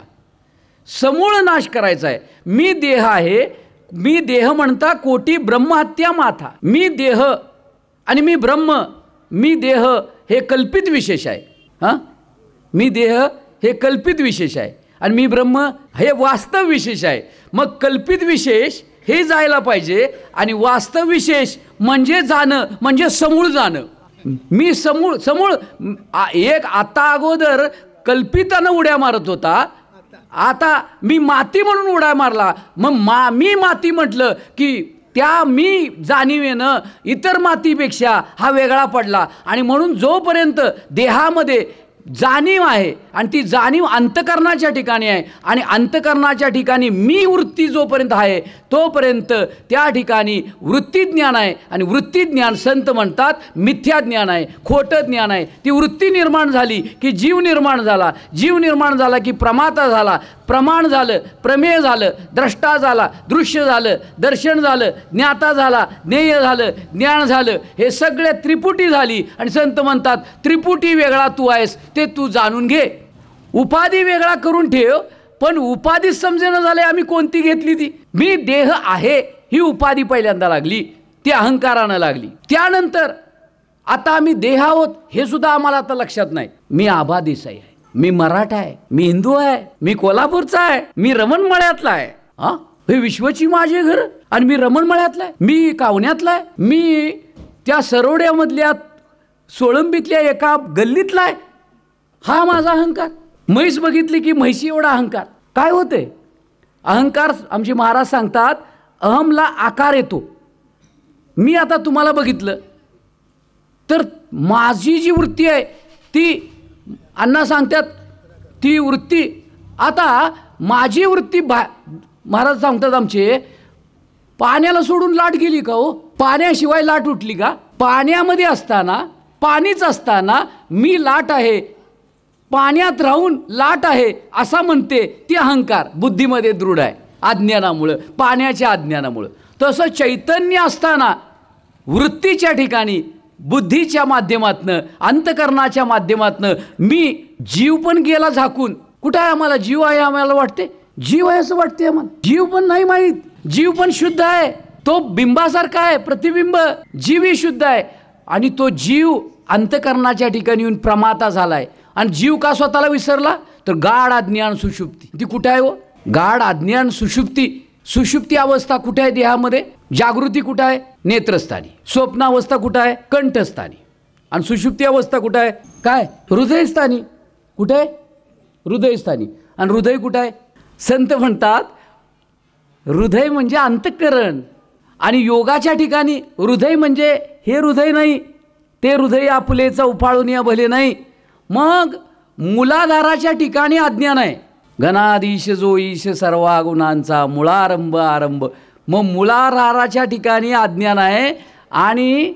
S1: समूळ नाश करायचा आहे. मी देह आहे, मी देह म्हणता कोटी ब्रह्महत्या माथा. मी देह आणि मी ब्रह्म, मी देह हे कल्पित विशेष आहे. हां, मी देह हे कल्पित विशेष आहे आणि मी ब्रह्म हे वास्तव विशेष आहे. मग कल्पित विशेष हे जायला पाहिजे आणि वास्तव विशेष म्हणजे जाणं, म्हणजे समूळ जाणं. मी समूळ समूळ एक आता अगोदर कल्पितानं उड्या मारत होता, आता मी माती म्हणून उड्या मारला. मग मी माती म्हटलं की त्या मी जाणीवेनं इतर मातीपेक्षा हा वेगळा पडला. आणि म्हणून जोपर्यंत देहामध्ये जाणीव आहे आणि ती जाणीव अंतकरणाच्या ठिकाणी आहे आणि अंतकरणाच्या ठिकाणी मी वृत्ती जोपर्यंत आहे तोपर्यंत त्या ठिकाणी वृत्तीज्ञान आहे. आणि वृत्तीज्ञान संत म्हणतात मिथ्या ज्ञान आहे, खोटं ज्ञान आहे. ती वृत्ती निर्माण झाली की जीव निर्माण झाला, जीव निर्माण झाला की प्रमाता झाला, प्रमाण झालं, प्रमेय झालं, द्रष्टा झाला, दृश्य झालं, दर्शन झालं, ज्ञाता झाला, ज्ञेय झालं, ज्ञान झालं. हे सगळे त्रिपुटी झाली. आणि संत म्हणतात त्रिपुटी वेगळा तू आहेस ते तू जाणून घे. उपाधी वेगळा करून ठेव, पण उपाधीच समजेना झाले आम्ही कोणती घेतली ती. मी देह आहे ही उपाधी पहिल्यांदा लागली, ती अहंकारानं लागली. त्यानंतर आता आम्ही देह आहोत हे सुद्धा आम्हाला आता लक्षात नाही. मी आभा देसाई आहे, मी मराठा आहे, मी हिंदू आहे, मी कोल्हापूरचा आहे, मी रमणमळ्यातला आहे. हा, हे विश्वची माझे घर आणि मी रमणमळ्यातला आहे, मी कावण्यातला आहे, मी त्या सरोड्यामधल्या सोळंबीतल्या एका गल्लीतला आहे. हा माझा अहंकार. म्हैस बघितली की म्हैशी एवढा अहंकार. काय होते अहंकार? आमचे महाराज सांगतात अहमला आकार येतो. मी आता तुम्हाला बघितलं तर माझी जी वृत्ती आहे ती अण्णा सांगतात ती वृत्ती, आता माझी वृत्ती महाराज सांगतात आमचे, पाण्याला सोडून लाट गेली का हो? पाण्याशिवाय लाट उठली का? पाण्यामध्ये असताना, पाणीच असताना मी लाट आहे, पाण्यात राहून लाट आहे असा म्हणते ती अहंकार बुद्धीमध्ये दृढ आहे अज्ञानामुळं, पाण्याच्या अज्ञानामुळं. तसं चैतन्य असताना वृत्तीच्या ठिकाणी बुद्धीच्या माध्यमातनं, अंतकरणाच्या माध्यमातनं मी जीव पण गेला झाकून. कुठं आहे? आम्हाला जीव आहे आम्हाला वाटते, जीव आहे असं वाटते आम्हाला. जीव पण नाही माहीत, जीव पण शुद्ध आहे, तो बिंबासारखा आहे, प्रतिबिंब. जीवही शुद्ध आहे आणि तो जीव अंतकरणाच्या ठिकाणी येऊन प्रमाता झालाय. आणि जीव का स्वतःला विसरला? तर गाढ अज्ञान सुषुप्ती. ती कुठे आहे हो? गाढ अज्ञान सुषुप्ती. सुषुप्ती अवस्था कुठे आहे देहामध्ये? जागृती कुठे आहे? नेत्रस्थानी. स्वप्न अवस्था कुठे आहे? कंठस्थानी. आणि सुषुप्ती अवस्था कुठे आहे? काय? हृदयस्थानी. कुठे आहे? हृदयस्थानी. आणि हृदय कुठे आहे? संत म्हणतात हृदय म्हणजे अंतःकरण. आणि योगाच्या ठिकाणी हृदय म्हणजे हे हृदय नाही, ते हृदय आपुलेचा उफाळून या भले नाही. मग मूलाधाराच्या ठिकाणी अज्ञान आहे. गणाधीश जो ईश सर्वा गुणांचा मुळारंभ आरंभ. मग मूलाधाराच्या ठिकाणी अज्ञान आहे. आणि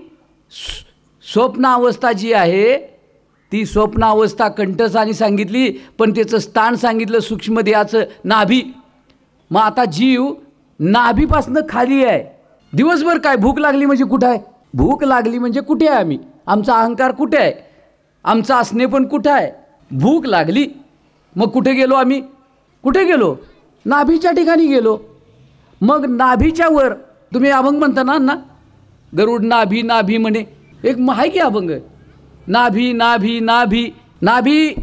S1: स्वप्नावस्था जी आहे ती स्वप्नावस्था कंठस्थानी सांगितली, पण त्याचं स्थान सांगितलं सूक्ष्मदेहाचं नाभी. मग आता जीव नाभीपासनं खाली आहे. दिवसभर काय भूक लागली म्हणजे कुठं आहे? भूक लागली म्हणजे कुठे आहे आम्ही? आमचा अहंकार कुठे आहे? आमचा असणे पण कुठं आहे? भूक लागली मग कुठे गेलो आम्ही? कुठे गेलो? नाभीच्या ठिकाणी गेलो. मग नाभीच्या वर तुम्ही अभंग म्हणता ना, गरुड नाभी नाभी म्हणे, एक आहे की अभंग, नाभी नाभी नाभी नाभी.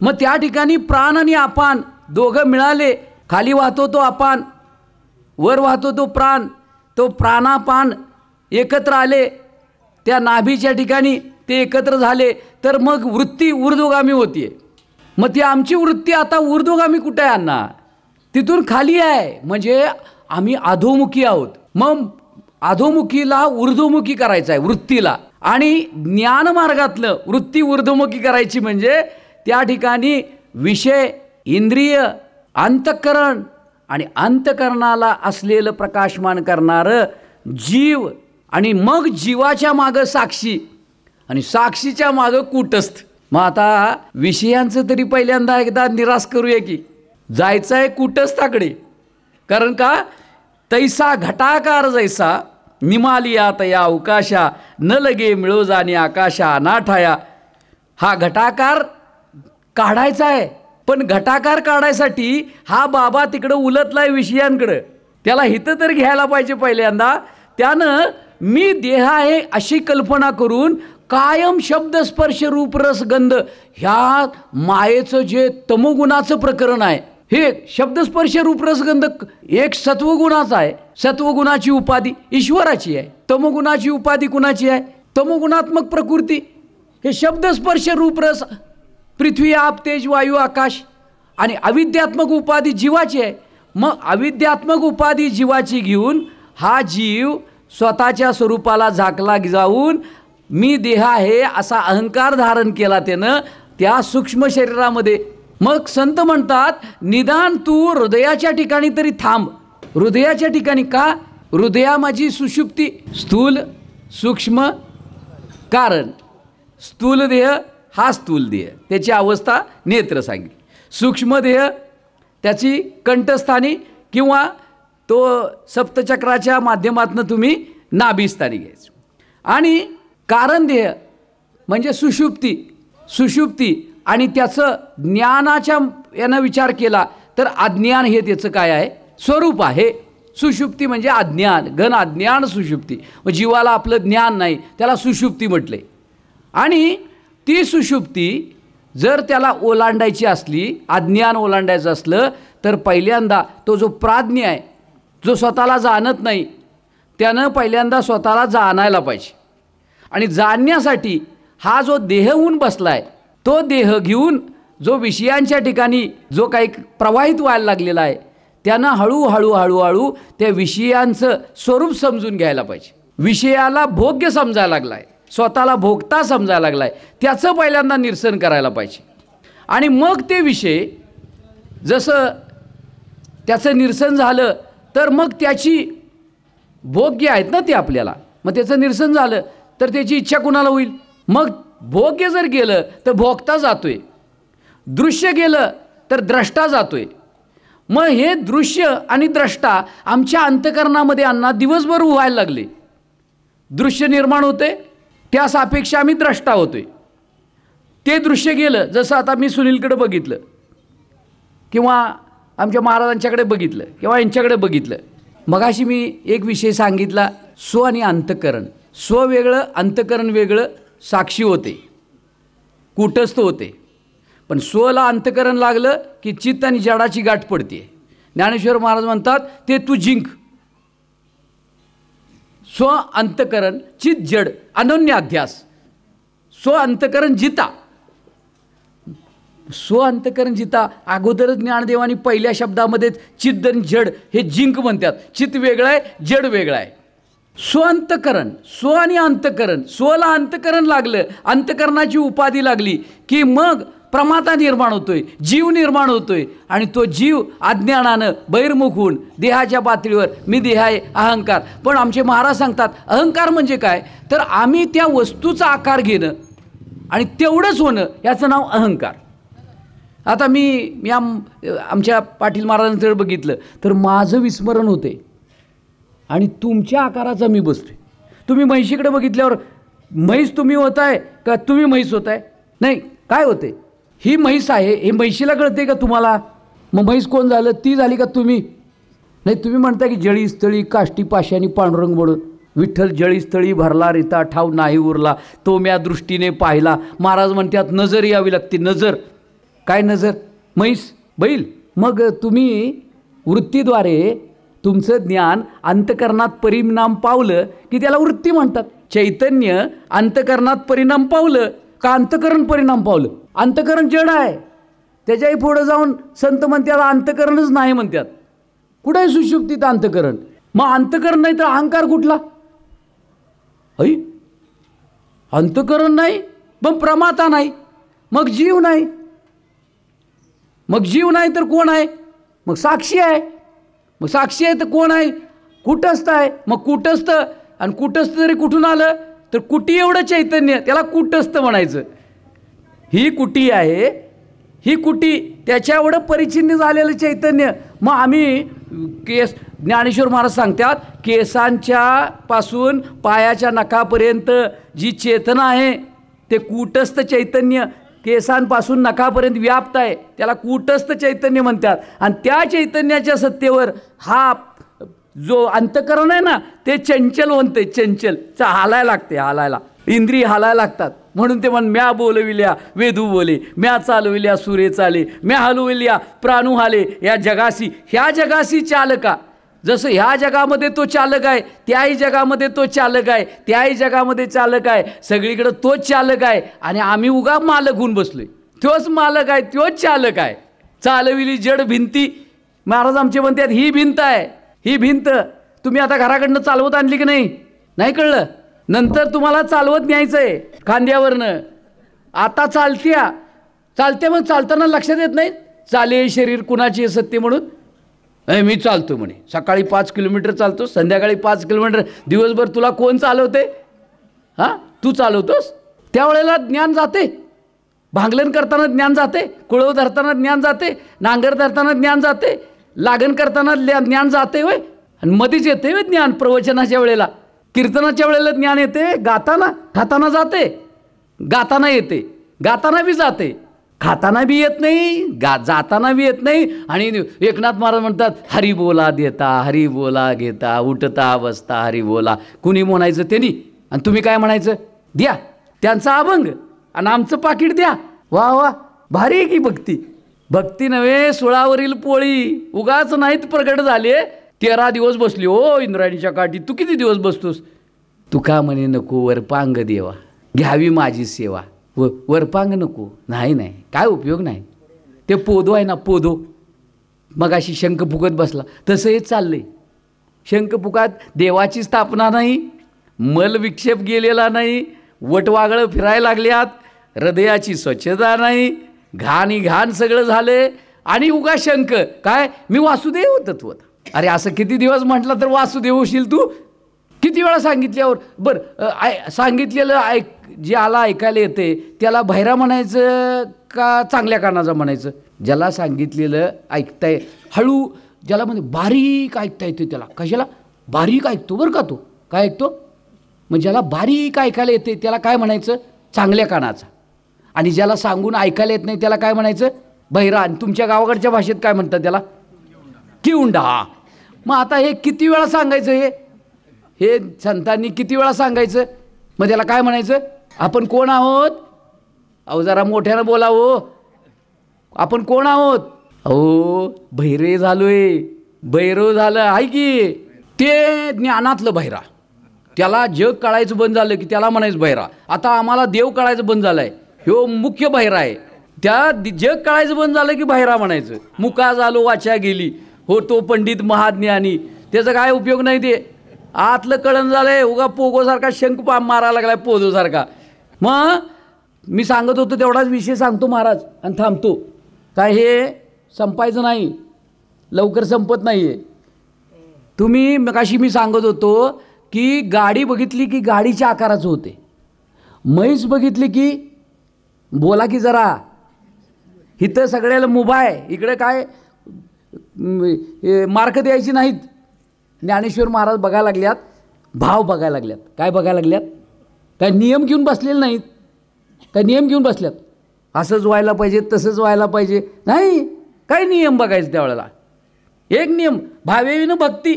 S1: मग त्या ठिकाणी प्राण आणि अपान दोघं मिळाले. खाली वाहतो तो अपान, वर वाहतो तो प्राण. तो प्राणापान एकत्र आले त्या नाभीच्या ठिकाणी, ते एकत्र झाले तर मग वृत्ती ऊर्ध्वगामी होतीये. मग ती आमची वृत्ती आता ऊर्ध्वगामी कुठे आहे अण्णा? तिथून खाली आहे. म्हणजे आम्ही अधोमुखी आहोत. मग अधोमुखीला ऊर्ध्वमुखी करायचं आहे वृत्तीला. आणि ज्ञानमार्गातलं वृत्ती ऊर्ध्वमुखी करायची म्हणजे त्या ठिकाणी विषय, इंद्रिय, अंतःकरण आणि अंतःकरणाला असलेलं प्रकाशमान करणारं जीव. आणि मग जीवाच्या मागं साक्षी आणि साक्षीच्या मागं कूटस्थ. मग आता विषयांचं तरी पहिल्यांदा एकदा निराश करूया की जायचं आहे कूटस्थाकडे. कारण का? तैसा घटाकार जैसा निमालिया तया अवकाशा न लगे मिळो जाणे आकाशा अनाठाया. हा घटाकार काढायचा आहे, पण घटाकार काढायसाठी हा बाबा तिकडं उलटलाय विषयांकडं. त्याला हितं तर घ्यायला पाहिजे पहिल्यांदा. त्यानं मी देह आहे अशी कल्पना करून कायम शब्द स्पर्श रूप रस गंध ह्या मायेचं जे तमोगुणाचं प्रकरण आहे, हे शब्दस्पर्श रूपरसगंध एक सत्वगुणाचा आहे. सत्वगुणाची उपाधी ईश्वराची आहे. तमोगुणाची उपाधी कुणाची आहे? तमोगुणात्मक प्रकृती. हे शब्दस्पर्श रूपरस पृथ्वी आप तेज वायू आकाश. आणि अविद्यात्मक उपाधी जीवाची आहे. मग अविद्यात्मक उपाधी जीवाची घेऊन हा जीव स्वतःच्या स्वरूपाला झाकला जाऊन मी देह आहे असा अहंकार धारण केला त्यानं त्या सूक्ष्म शरीरामध्ये. मग संत म्हणतात निदान तू हृदयाच्या ठिकाणी तरी थांब. हृदयाच्या ठिकाणी का? हृदया माझी सुषुप्ती. स्थूल सूक्ष्म कारण स्थूल देह हा स्थूल देह त्याची अवस्था नेत्र सांगितली. सूक्ष्म देह त्याची कंठस्थानी किंवा तो सप्तचक्राच्या माध्यमातून तुम्ही नाभीस्थानी घ्यायचं. आणि कारण देह म्हणजे सुषुप्ती. सुषुप्ती आणि त्याचं ज्ञानाच्या यानं विचार केला तर अज्ञान हे त्याचं काय आहे? स्वरूप आहे. सुषुप्ती म्हणजे अज्ञान, घन अज्ञान सुषुप्ती. मग जीवाला आपलं ज्ञान नाही त्याला सुषुप्ती म्हटले. आणि ती सुषुप्ती जर त्याला ओलांडायची असली, अज्ञान ओलांडायचं असलं तर पहिल्यांदा तो जो प्राज्ञ आहे, जो स्वतःला जाणत नाही, त्यानं पहिल्यांदा स्वतःला जाणायला पाहिजे. आणि जाणण्यासाठी हा जो देह होऊन बसला आहे तो देह घेऊन जो विषयांच्या ठिकाणी जो काही प्रवाहित व्हायला लागलेला आहे त्यानं हळूहळू हळूहळू त्या विषयांचं स्वरूप समजून घ्यायला पाहिजे. विषयाला भोग्य समजायला लागला आहे, स्वतःला भोगता समजायला लागला आहे, त्याचं पहिल्यांदा निरसन करायला पाहिजे. आणि मग ते विषय जसं त्याचं निरसन झालं तर मग त्याची भोग्य आहेत ना ते आपल्याला, मग त्याचं निरसन झालं तर त्याची इच्छा कुणाला होईल? मग भोग्य जर गेलं तर भोगता जातोय, दृश्य गेलं तर द्रष्टा जातोय. मग हे दृश्य आणि द्रष्टा आमच्या अंतकरणामध्ये अन्ना दिवसभर व्हायला लागले. दृश्य निर्माण होते त्या सापेक्ष आम्ही द्रष्टा होतोय. ते दृश्य गेलं, जसं आता मी सुनीलकडे बघितलं किंवा आमच्या महाराजांच्याकडे बघितलं किंवा यांच्याकडे बघितलं. मगाशी मी एक विषय सांगितला, स्व आणि अंतकरण. स्व वेगळं, अंतकरण वेगळं. साक्षी होते, कूटस्थ होते. पण स्वला अंतकरण लागलं की चित्त आणि जडाची गाठ पडते. ज्ञानेश्वर महाराज म्हणतात ते तू जिंक. स्व अंतकरण चित जड अनन्य अध्यास. स्व अंतकरण जिता. स्व अंतकरण जिता अगोदरच ज्ञानदेवानी पहिल्या शब्दामध्येच चित्त आणि जड हे जिंक म्हणतात. चित्त वेगळं आहे, जड वेगळं आहे. स्व अंतकरण, स्व आणि अंतकरण. स्वला अंतकरण लागलं, अंतकरणाची उपाधी लागली की मग प्रमाता निर्माण होतोय, जीव निर्माण होतोय. आणि तो जीव अज्ञानानं बहिर्मुख होऊन देहाच्या पातळीवर मी देह आहे अहंकार. पण आमचे महाराज सांगतात अहंकार म्हणजे काय? तर आम्ही त्या वस्तूचा आकार घेणं आणि तेवढंच होणं याचं नाव अहंकार. आता मी आमच्या पाटील महाराजांकडे बघितलं तर माझं विस्मरण होते आणि तुमच्या आकाराचा मी बसतोय. तुम्ही म्हैशीकडे बघितल्यावर म्हैस तुम्ही होताय का तुम्ही म्हैस होताय? नाही, काय होते? ही म्हैस आहे हे म्हैशीला कळते का तुम्हाला? मग म्हैस कोण झालं? ती झाली का तुम्ही? नाही, तुम्ही म्हणता की जळी स्थळी काष्टी पाशानी पांडुरंग म्हणून. विठ्ठल जळी स्थळी भरला रिता ठाव नाही उरला तो म्या दृष्टीने पाहिला. महाराज म्हणतात नजर यावी लागते. नजर काय? नजर म्हैस बैल. मग तुम्ही वृत्तीद्वारे तुमचं ज्ञान अंतकरणात परिणाम पावलं की त्याला वृत्ती म्हणतात. चैतन्य अंतकरणात परिणाम पावलं का अंतकरण परिणाम पावलं? अंतकरण जड आहे. त्याच्याही पुढं जाऊन संत म्हणतात अंतकरणच नाही म्हणतात. कुठं आहे सुषुप्तीत अंतकरण? मग अंतकरण नाही तर अहंकार कुठला? ऐ अंतकरण नाही, मग प्रमाता नाही, मग जीव नाही. मग जीव नाही तर कोण आहे? मग साक्षी आहे. मग साक्षी आहे तर कोण आहे? कूटस्थ आहे. मग कूटस्थ, आणि कूटस्थ जरी कुठून आलं तर कुटी एवढं चैतन्य, त्याला कूटस्थ म्हणायचं. ही कुटी आहे, ही कुटी त्याच्या एवढं परिचिन्न झालेलं चैतन्य. मग आम्ही केस ज्ञानेश्वर महाराज सांगतात, केसांच्या पासून पायाच्या नखापर्यंत जी चेतना आहे ते कूटस्थ चैतन्य केसांपासून नखापर्यंत व्याप्त आहे, त्याला कूटस्थ चैतन्य म्हणतात. आणि त्या चैतन्याच्या सत्तेवर हा जो अंतःकरण आहे ना ते चंचल बनते, चंचल हालायला लागते, हालायला इंद्रिय हालायला लागतात. म्हणून ते म्या बोलविल्या वेदू बोले, म्या चालविल्या सुरे चाले, म्या हलविल्या प्राणू हाले, या जगासी ह्या जगासी चालका. जसं ह्या जगामध्ये तो चालक आहे, त्याही जगामध्ये तो चालक आहे, त्याही जगामध्ये चालक आहे, सगळीकडे तोच चालक आहे. आणि आम्ही उगा मालक होऊन बसलोय. तोच मालक आहे, तोच चालक आहे. चालविली जड भिंती. महाराज आमचे म्हणतात ही भिंत आहे, ही भिंत तुम्ही आता घराकडनं चालवत आणली की नाही, नाही कळलं. नंतर तुम्हाला चालवत न्यायचं आहे खांद्यावरनं. आता चालते मग चालताना लक्षात येत नाही चाले शरीर कुणाची सत्य म्हणून. मी चालतो म्हणे, सकाळी 5 किलोमीटर चालतो, संध्याकाळी 5 किलोमीटर. दिवसभर तुला कोण चालवते? हां, तू चालवतोस. त्यावेळेला ज्ञान जाते. भांगलन करताना ज्ञान जाते, कुळव धरताना ज्ञान जाते, नांगर धरताना ज्ञान जाते, लागण करताना ज्ञान जाते होय. आणि मध्येच येते होय ज्ञान प्रवचनाच्या वेळेला, कीर्तनाच्या वेळेला ज्ञान येते. गाताना खाताना जाते, गाताना येते, गाताना बी जाते, खाताना बी येत नाही, जाताना बी येत नाही. आणि एकनाथ महाराज म्हणतात हरी बोला देता, हरी बोला घेता, उठता बसता हरी बोला. कुणी म्हणायचं त्यांनी आणि तुम्ही काय म्हणायचं? द्या. त्यांचा अभंग आणि आमचं पाकिट द्या. वा वा, भारी आहे की भक्ती. भक्ती नव्हे सुळावरील पोळी. उगाच नाहीत प्रगट झाले. 13 दिवस बसली हो इंद्रायणीच्या काठी. तू किती दिवस बसतोस? तू का म्हणे नको वरपांग देवा, घ्यावी माझी सेवा. वरपांग नको, नाही नाही, काय उपयोग नाही. ते पोदो आहे ना, पोदो. मग अशी शंख फुकत बसला तसं हे चाललंय. शंख फुकात देवाची स्थापना नाही, मल विक्षेप गेलेला नाही, वटवागळं फिरायला लागल्यात, हृदयाची स्वच्छता नाही, घाण सगळं झालं. आणि उगा शंख काय मी वासुदेव तत्वत. अरे असं किती दिवस म्हटलं तर वासुदेव होशील तू? किती वेळा सांगितल्यावर बरं सांगितलेलं ज्याला ऐकायला येते त्याला बहिरा म्हणायचं का चांगल्या कानाचा म्हणायचं? ज्याला सांगितलेलं ऐकताय हळू, ज्याला म्हणजे बारीक ऐकता येते त्याला कशाला बारीक ऐकतो बरं का. तो काय ऐकतो? मग ज्याला बारीक ऐकायला येते त्याला काय म्हणायचं? चांगल्या कानाचा. आणि ज्याला सांगून ऐकायला येत नाही त्याला काय म्हणायचं? बहिरा. आणि तुमच्या गावाकडच्या भाषेत काय म्हणतात त्याला? किवंडा. मग आता हे किती वेळा सांगायचं? हे संतांनी किती वेळा सांगायचं? मग त्याला काय म्हणायचं? आपण कोण आहोत? अहो जरा मोठ्यानं बोलावं. आपण कोण आहोत? अहो बहिरे झालोय, बहिरो झालं आहे की. ते ज्ञानातलं बहिरा. त्याला जग कळायचं बंद झालं की त्याला म्हणायचं बहिरा. आता आम्हाला देव कळायचं बंद झालं आहे, ह्यो मुख्य बहिरा आहे. त्या जग कळायचं बंद झालं की बहिरा म्हणायचं. मुका झालो वाचा गेली, हो तो पंडित महाज्ञानी. त्याचा काय उपयोग नाही. ते आतलं कळण झालंय, उगा पोगोसारखा शंख मारायला लागलाय पोदोसारखा. मग मी सांगत होतो तेवढाच विषय सांगतो महाराज आणि थांबतो. काय हे संपायचं नाही, लवकर संपत नाही आहे. तुम्ही मगाशी मी सांगत होतो की गाडी बघितली की गाडीच्या आकाराचं होते, म्हैस बघितली की बोला की जरा इथं सगळ्याला मुभा आहे, इकडे काय मार्क द्यायची नाहीत. ज्ञानेश्वर महाराज बघायला लागल्यात, भाव बघायला लागल्यात. काय बघायला लागल्यात? काय नियम घेऊन बसलेले नाहीत, काय नियम घेऊन बसल्यात असंच व्हायला पाहिजे तसंच व्हायला पाहिजे नाही. काय नियम बघायचं त्यावेळेला? एक नियम भावेनं भक्ती,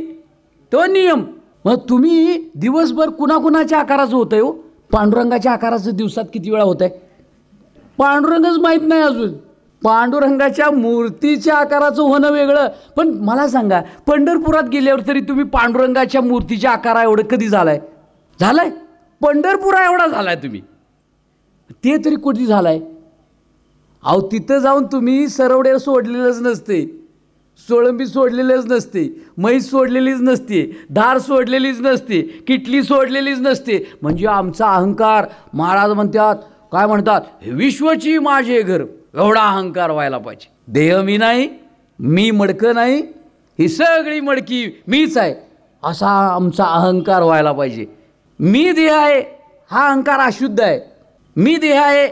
S1: तो नियम. मग तुम्ही दिवसभर कुणाकुणाच्या आकाराचं होतं हो? पांडुरंगाच्या आकाराचं दिवसात किती वेळा होत आहे? पांडुरंगच माहीत नाही अजून. पांडुरंगाच्या मूर्तीच्या आकाराचं होणं वेगळं. पण मला सांगा, पंढरपुरात गेल्यावर तरी तुम्ही पांडुरंगाच्या मूर्तीच्या आकारा एवढं कधी झालाय? पंढरपुरा एवढा झालाय तुम्ही, ते तरी कुठे झालाय? अहो तिथं जाऊन तुम्ही सरवडे सोडलेलंच नसते, सोळंबी सोडलेलंच नसते, म्हैस सोडलेलीच नसते, धार सोडलेलीच नसते, किटली सोडलेलीच नसते. म्हणजे आमचा अहंकार, महाराज म्हणतात काय म्हणतात, विश्वची माझे घर, एवढा अहंकार व्हायला पाहिजे. देह मी नाही, मी मडकं नाही, ही सगळी मडकी मीच आहे, असा आमचा अहंकार व्हायला पाहिजे. मी देह आहे हा अहंकार अशुद्ध आहे. मी देह आहे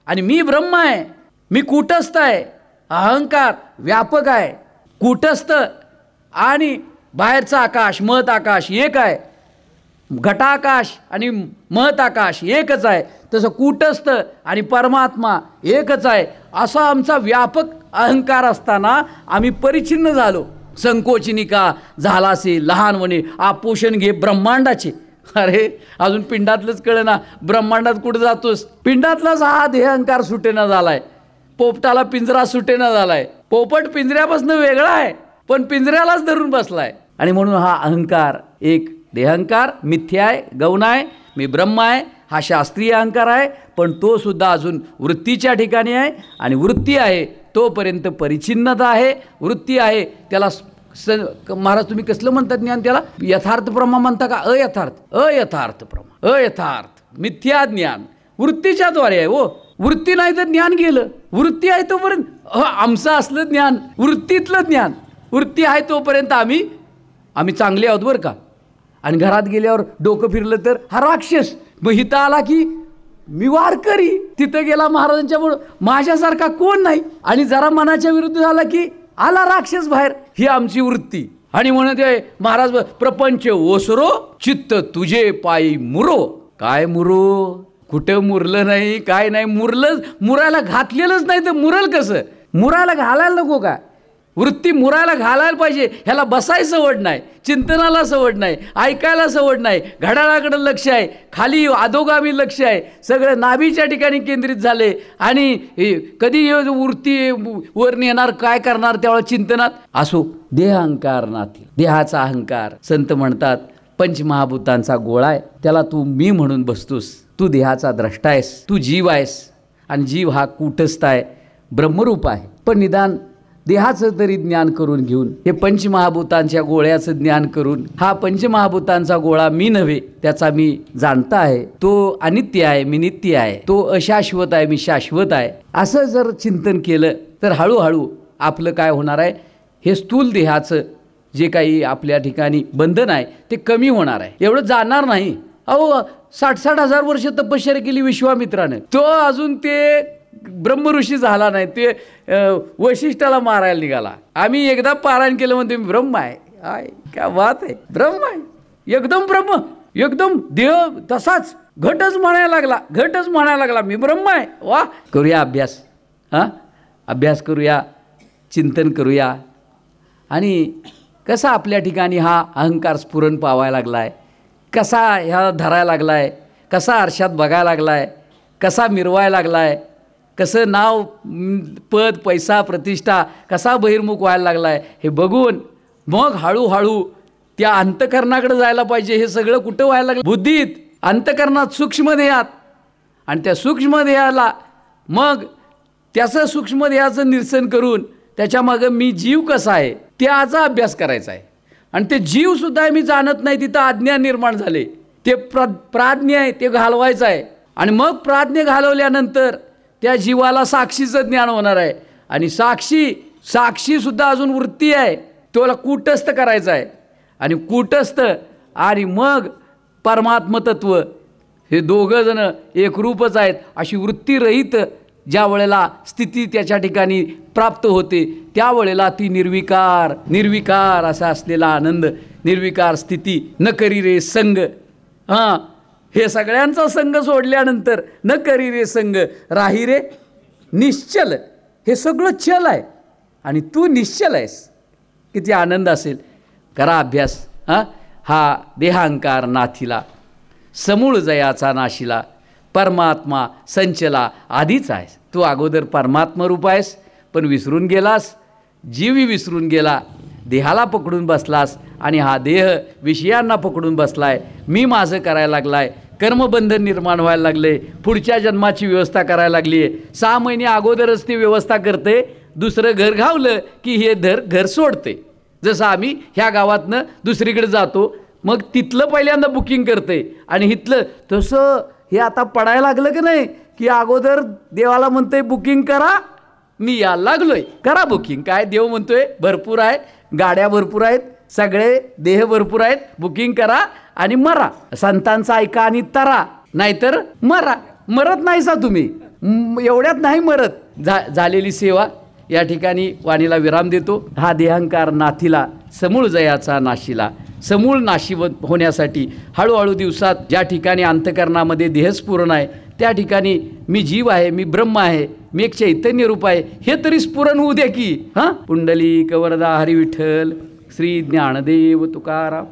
S1: आणि मी ब्रह्म आहे, मी कूटस्थ आहे. अहंकार व्यापक आहे, कूटस्थ आणि बाहेरचं आकाश महत आकाश एक आहे, घटाकाश आणि महत आकाश एकच आहे, तसं कूटस्थ आणि परमात्मा एकच आहे, असा आमचा व्यापक अहंकार असताना आम्ही परिच्छिन्न झालो. संकोचिनिका झालासे लहानवणे आपोषण घे ब्रह्मांडाचे. अरे अजून पिंडातलंच कळ ना, ब्रह्मांडात कुठं जातोस? पिंडातलाच हा देह अहंकार सुटेना झालाय. पोपटाला पिंजरा सुटेना झालाय. पोपट पिंजऱ्यापासून वेगळा आहे, पण पिंजऱ्यालाच धरून बसलाय. आणि म्हणून हा अहंकार एक देहंकार मिथ्या आहे, गौण आहे, मी ब्रह्म आहे, हा शास्त्रीय अहंकार आहे. पण तो सुद्धा अजून वृत्तीच्या ठिकाणी आहे. आणि वृत्ती आहे तोपर्यंत परिच्छिन्नता आहे. वृत्ती आहे त्याला महाराज तुम्ही कसलं म्हणतात ज्ञान? त्याला यथार्थ प्रमा म्हणता का अयथार्थ? अयथार्थ प्रमा, अयथार्थ मिथ्या ज्ञान वृत्तीच्या द्वारे आहे. हो, वृत्ती नाही तर ज्ञान गेलं. वृत्ती आहे तोपर्यंत आमचं असलं ज्ञान, वृत्तीतलं ज्ञान. वृत्ती आहे तोपर्यंत आम्ही चांगले आहोत बरं का. आणि घरात गेल्यावर डोकं फिरलं तर हा राक्षस. मग इथं आला की मी वारकरी. तिथं गेला महाराजांच्या पुढं, माझ्यासारखा कोण नाही. आणि जरा मनाच्या विरुद्ध झाला की आला राक्षस बाहेर. ही आमची वृत्ती. आणि म्हणत आहे महाराज, प्रपंच ओसरो चित्त तुझे पायी मुरो. काय मुरो? कुठं मुरलं नाही, काय नाही. मुरायला घातलेलंच नाही तर मुरल कसं? मुरायला घालायला नको का? वृत्ती मुरायला घालायला पाहिजे. ह्याला बसायला सवड नाही, चिंतनाला सवड नाही, ऐकायला सवड नाही, घड्याळाकडे लक्ष आहे, खाली अधोगामी लक्ष आहे, सगळं नाभीच्या ठिकाणी केंद्रित झाले. आणि कधी वृत्ती वर नेणार, काय करणार त्यावेळेला चिंतनात असो. देह अहंकार नाती, देहाचा अहंकार. संत म्हणतात पंचमहाभूतांचा गोळा आहे, त्याला तू मी म्हणून बसतोस. तू देहाचा द्रष्टा आहेस, तू जीव आहेस. आणि जीव हा कूटस्थ आहे, ब्रह्मरूप आहे. पण निदान देहाचं तरी ज्ञान करून घेऊन, हे पंचमहाभूतांच्या गोळ्याचं ज्ञान करून, हा पंचमहाभूतांचा गोळा मी नव्हे, त्याचा मी जाणता आहे. तो अनित्य आहे, मी नित्य आहे. तो अशाश्वत आहे, मी शाश्वत आहे. असं जर चिंतन केलं तर हळूहळू आपलं काय होणार आहे, हे स्थूल देहाचं जे काही आपल्या ठिकाणी बंधन आहे ते कमी होणार आहे. एवढं जाणार नाही. अहो 60-60 हजार वर्ष तपश्चर्या केली विश्वामित्रानं, तो अजून ते ब्रह्मऋषी झाला नाही. ते वैशिष्ट्याला मारायला निघाला. आम्ही एकदा पारायण केलं म्हणते ब्रह्म आहे. काय बात आहे, ब्रह्म आहे, एकदम ब्रह्म, एकदम देह तसाच घटच म्हणायला लागला मी ब्रह्म आहे. वा, करूया अभ्यास. अभ्यास करूया, चिंतन करूया. आणि कसा आपल्या ठिकाणी हा अहंकार स्फुरण पावायला लागला आहे, कसा ह्या धरायला लागला आहे, कसा आरशात बघायला लागला आहे, कसा मिरवायला लागला आहे, कसं नाव पद पैसा प्रतिष्ठा कसा बहिर्मुख व्हायला लागला आहे, हे बघून मग हळूहळू त्या अंतकरणाकडे जायला पाहिजे. हे सगळं कुठं व्हायला लागलं? बुद्धीत, अंतकरणात, सूक्ष्मदेहात. आणि त्या सूक्ष्मदेहाला मग त्याचं सूक्ष्मदेहाचं निरसन करून त्याच्यामागं मी जीव कसा आहे त्याचा अभ्यास करायचा आहे. आणि ते जीवसुद्धा मी जाणत नाही, तिथं अज्ञान निर्माण झाले. ते प्राज्ञ आहे, ते घालवायचं आहे. आणि मग प्राज्ञ घालवल्यानंतर त्या जीवाला साक्षीचं ज्ञान होणार आहे. आणि साक्षीसुद्धा अजून वृत्ती आहे, तोला कूटस्थ करायचं आहे. आणि कूटस्थ आणि मग परमात्मतत्व, हे दोघं जण एकरूपच आहेत. अशी वृत्तीरहित ज्या वेळेला स्थिती त्याच्या ठिकाणी प्राप्त होते, त्यावेळेला ती निर्विकार असा असलेला आनंद, निर्विकार स्थिती. न करी रे संग, हे सगळ्यांचा संग सोडल्यानंतर न करी रे संग, राही रे निश्चल. हे सगळं चल आहे आणि तू निश्चल आहेस. किती आनंद असेल. करा अभ्यास. हा देहांकार नाथीला, समूळ जयाचा नाशिला, परमात्मा संचला आधीच आहेस. तू अगोदर परमात्मा रूप आहेस, पण विसरून गेलास, जीवही विसरून गेला, देहाला पकडून बसलास. आणि हा देह विषयांना पकडून बसलाय, मी माझं करायला लागलाय, कर्मबंधन निर्माण व्हायला लागले, पुढच्या जन्माची व्यवस्था करायला लागली आहे. 6 महिने अगोदरच ती व्यवस्था करते. दुसरं घर घावलं की हे घर सोडते. जसं आम्ही ह्या गावातनं दुसरीकडे जातो, मग तिथलं पहिल्यांदा बुकिंग करते आणि इथलं तसं हे आता पडायला लागलं की नाही, की अगोदर देवाला म्हणतोय बुकिंग करा, मी यायला लागलोय, करा बुकिंग. काय देव म्हणतोय, भरपूर आहे, गाड्या भरपूर आहेत, सगळे देह भरपूर आहेत, बुकिंग करा आणि मरा. संतांचा ऐका आणि तरा, नाहीतर मरा. मरत नाहीसा तुम्ही, एवढ्यात नाही मरत. झालेली सेवा या ठिकाणी वाणीला विराम देतो. हा देहंकार नाथीला समूळ जयाचा नाशिला. समूळ नाशिवत होण्यासाठी हळूहळू दिवसात ज्या ठिकाणी अंतकरणामध्ये देहस्फुरण आहे त्या ठिकाणी मी जीव आहे, मी ब्रह्म आहे, मी एक चैतन्य रूप आहे हे तरी स्फुरण होऊ द्या की. हां, पुंडलिक वरदा हरी विठ्ठल, श्री ज्ञानदेव तुकाराम.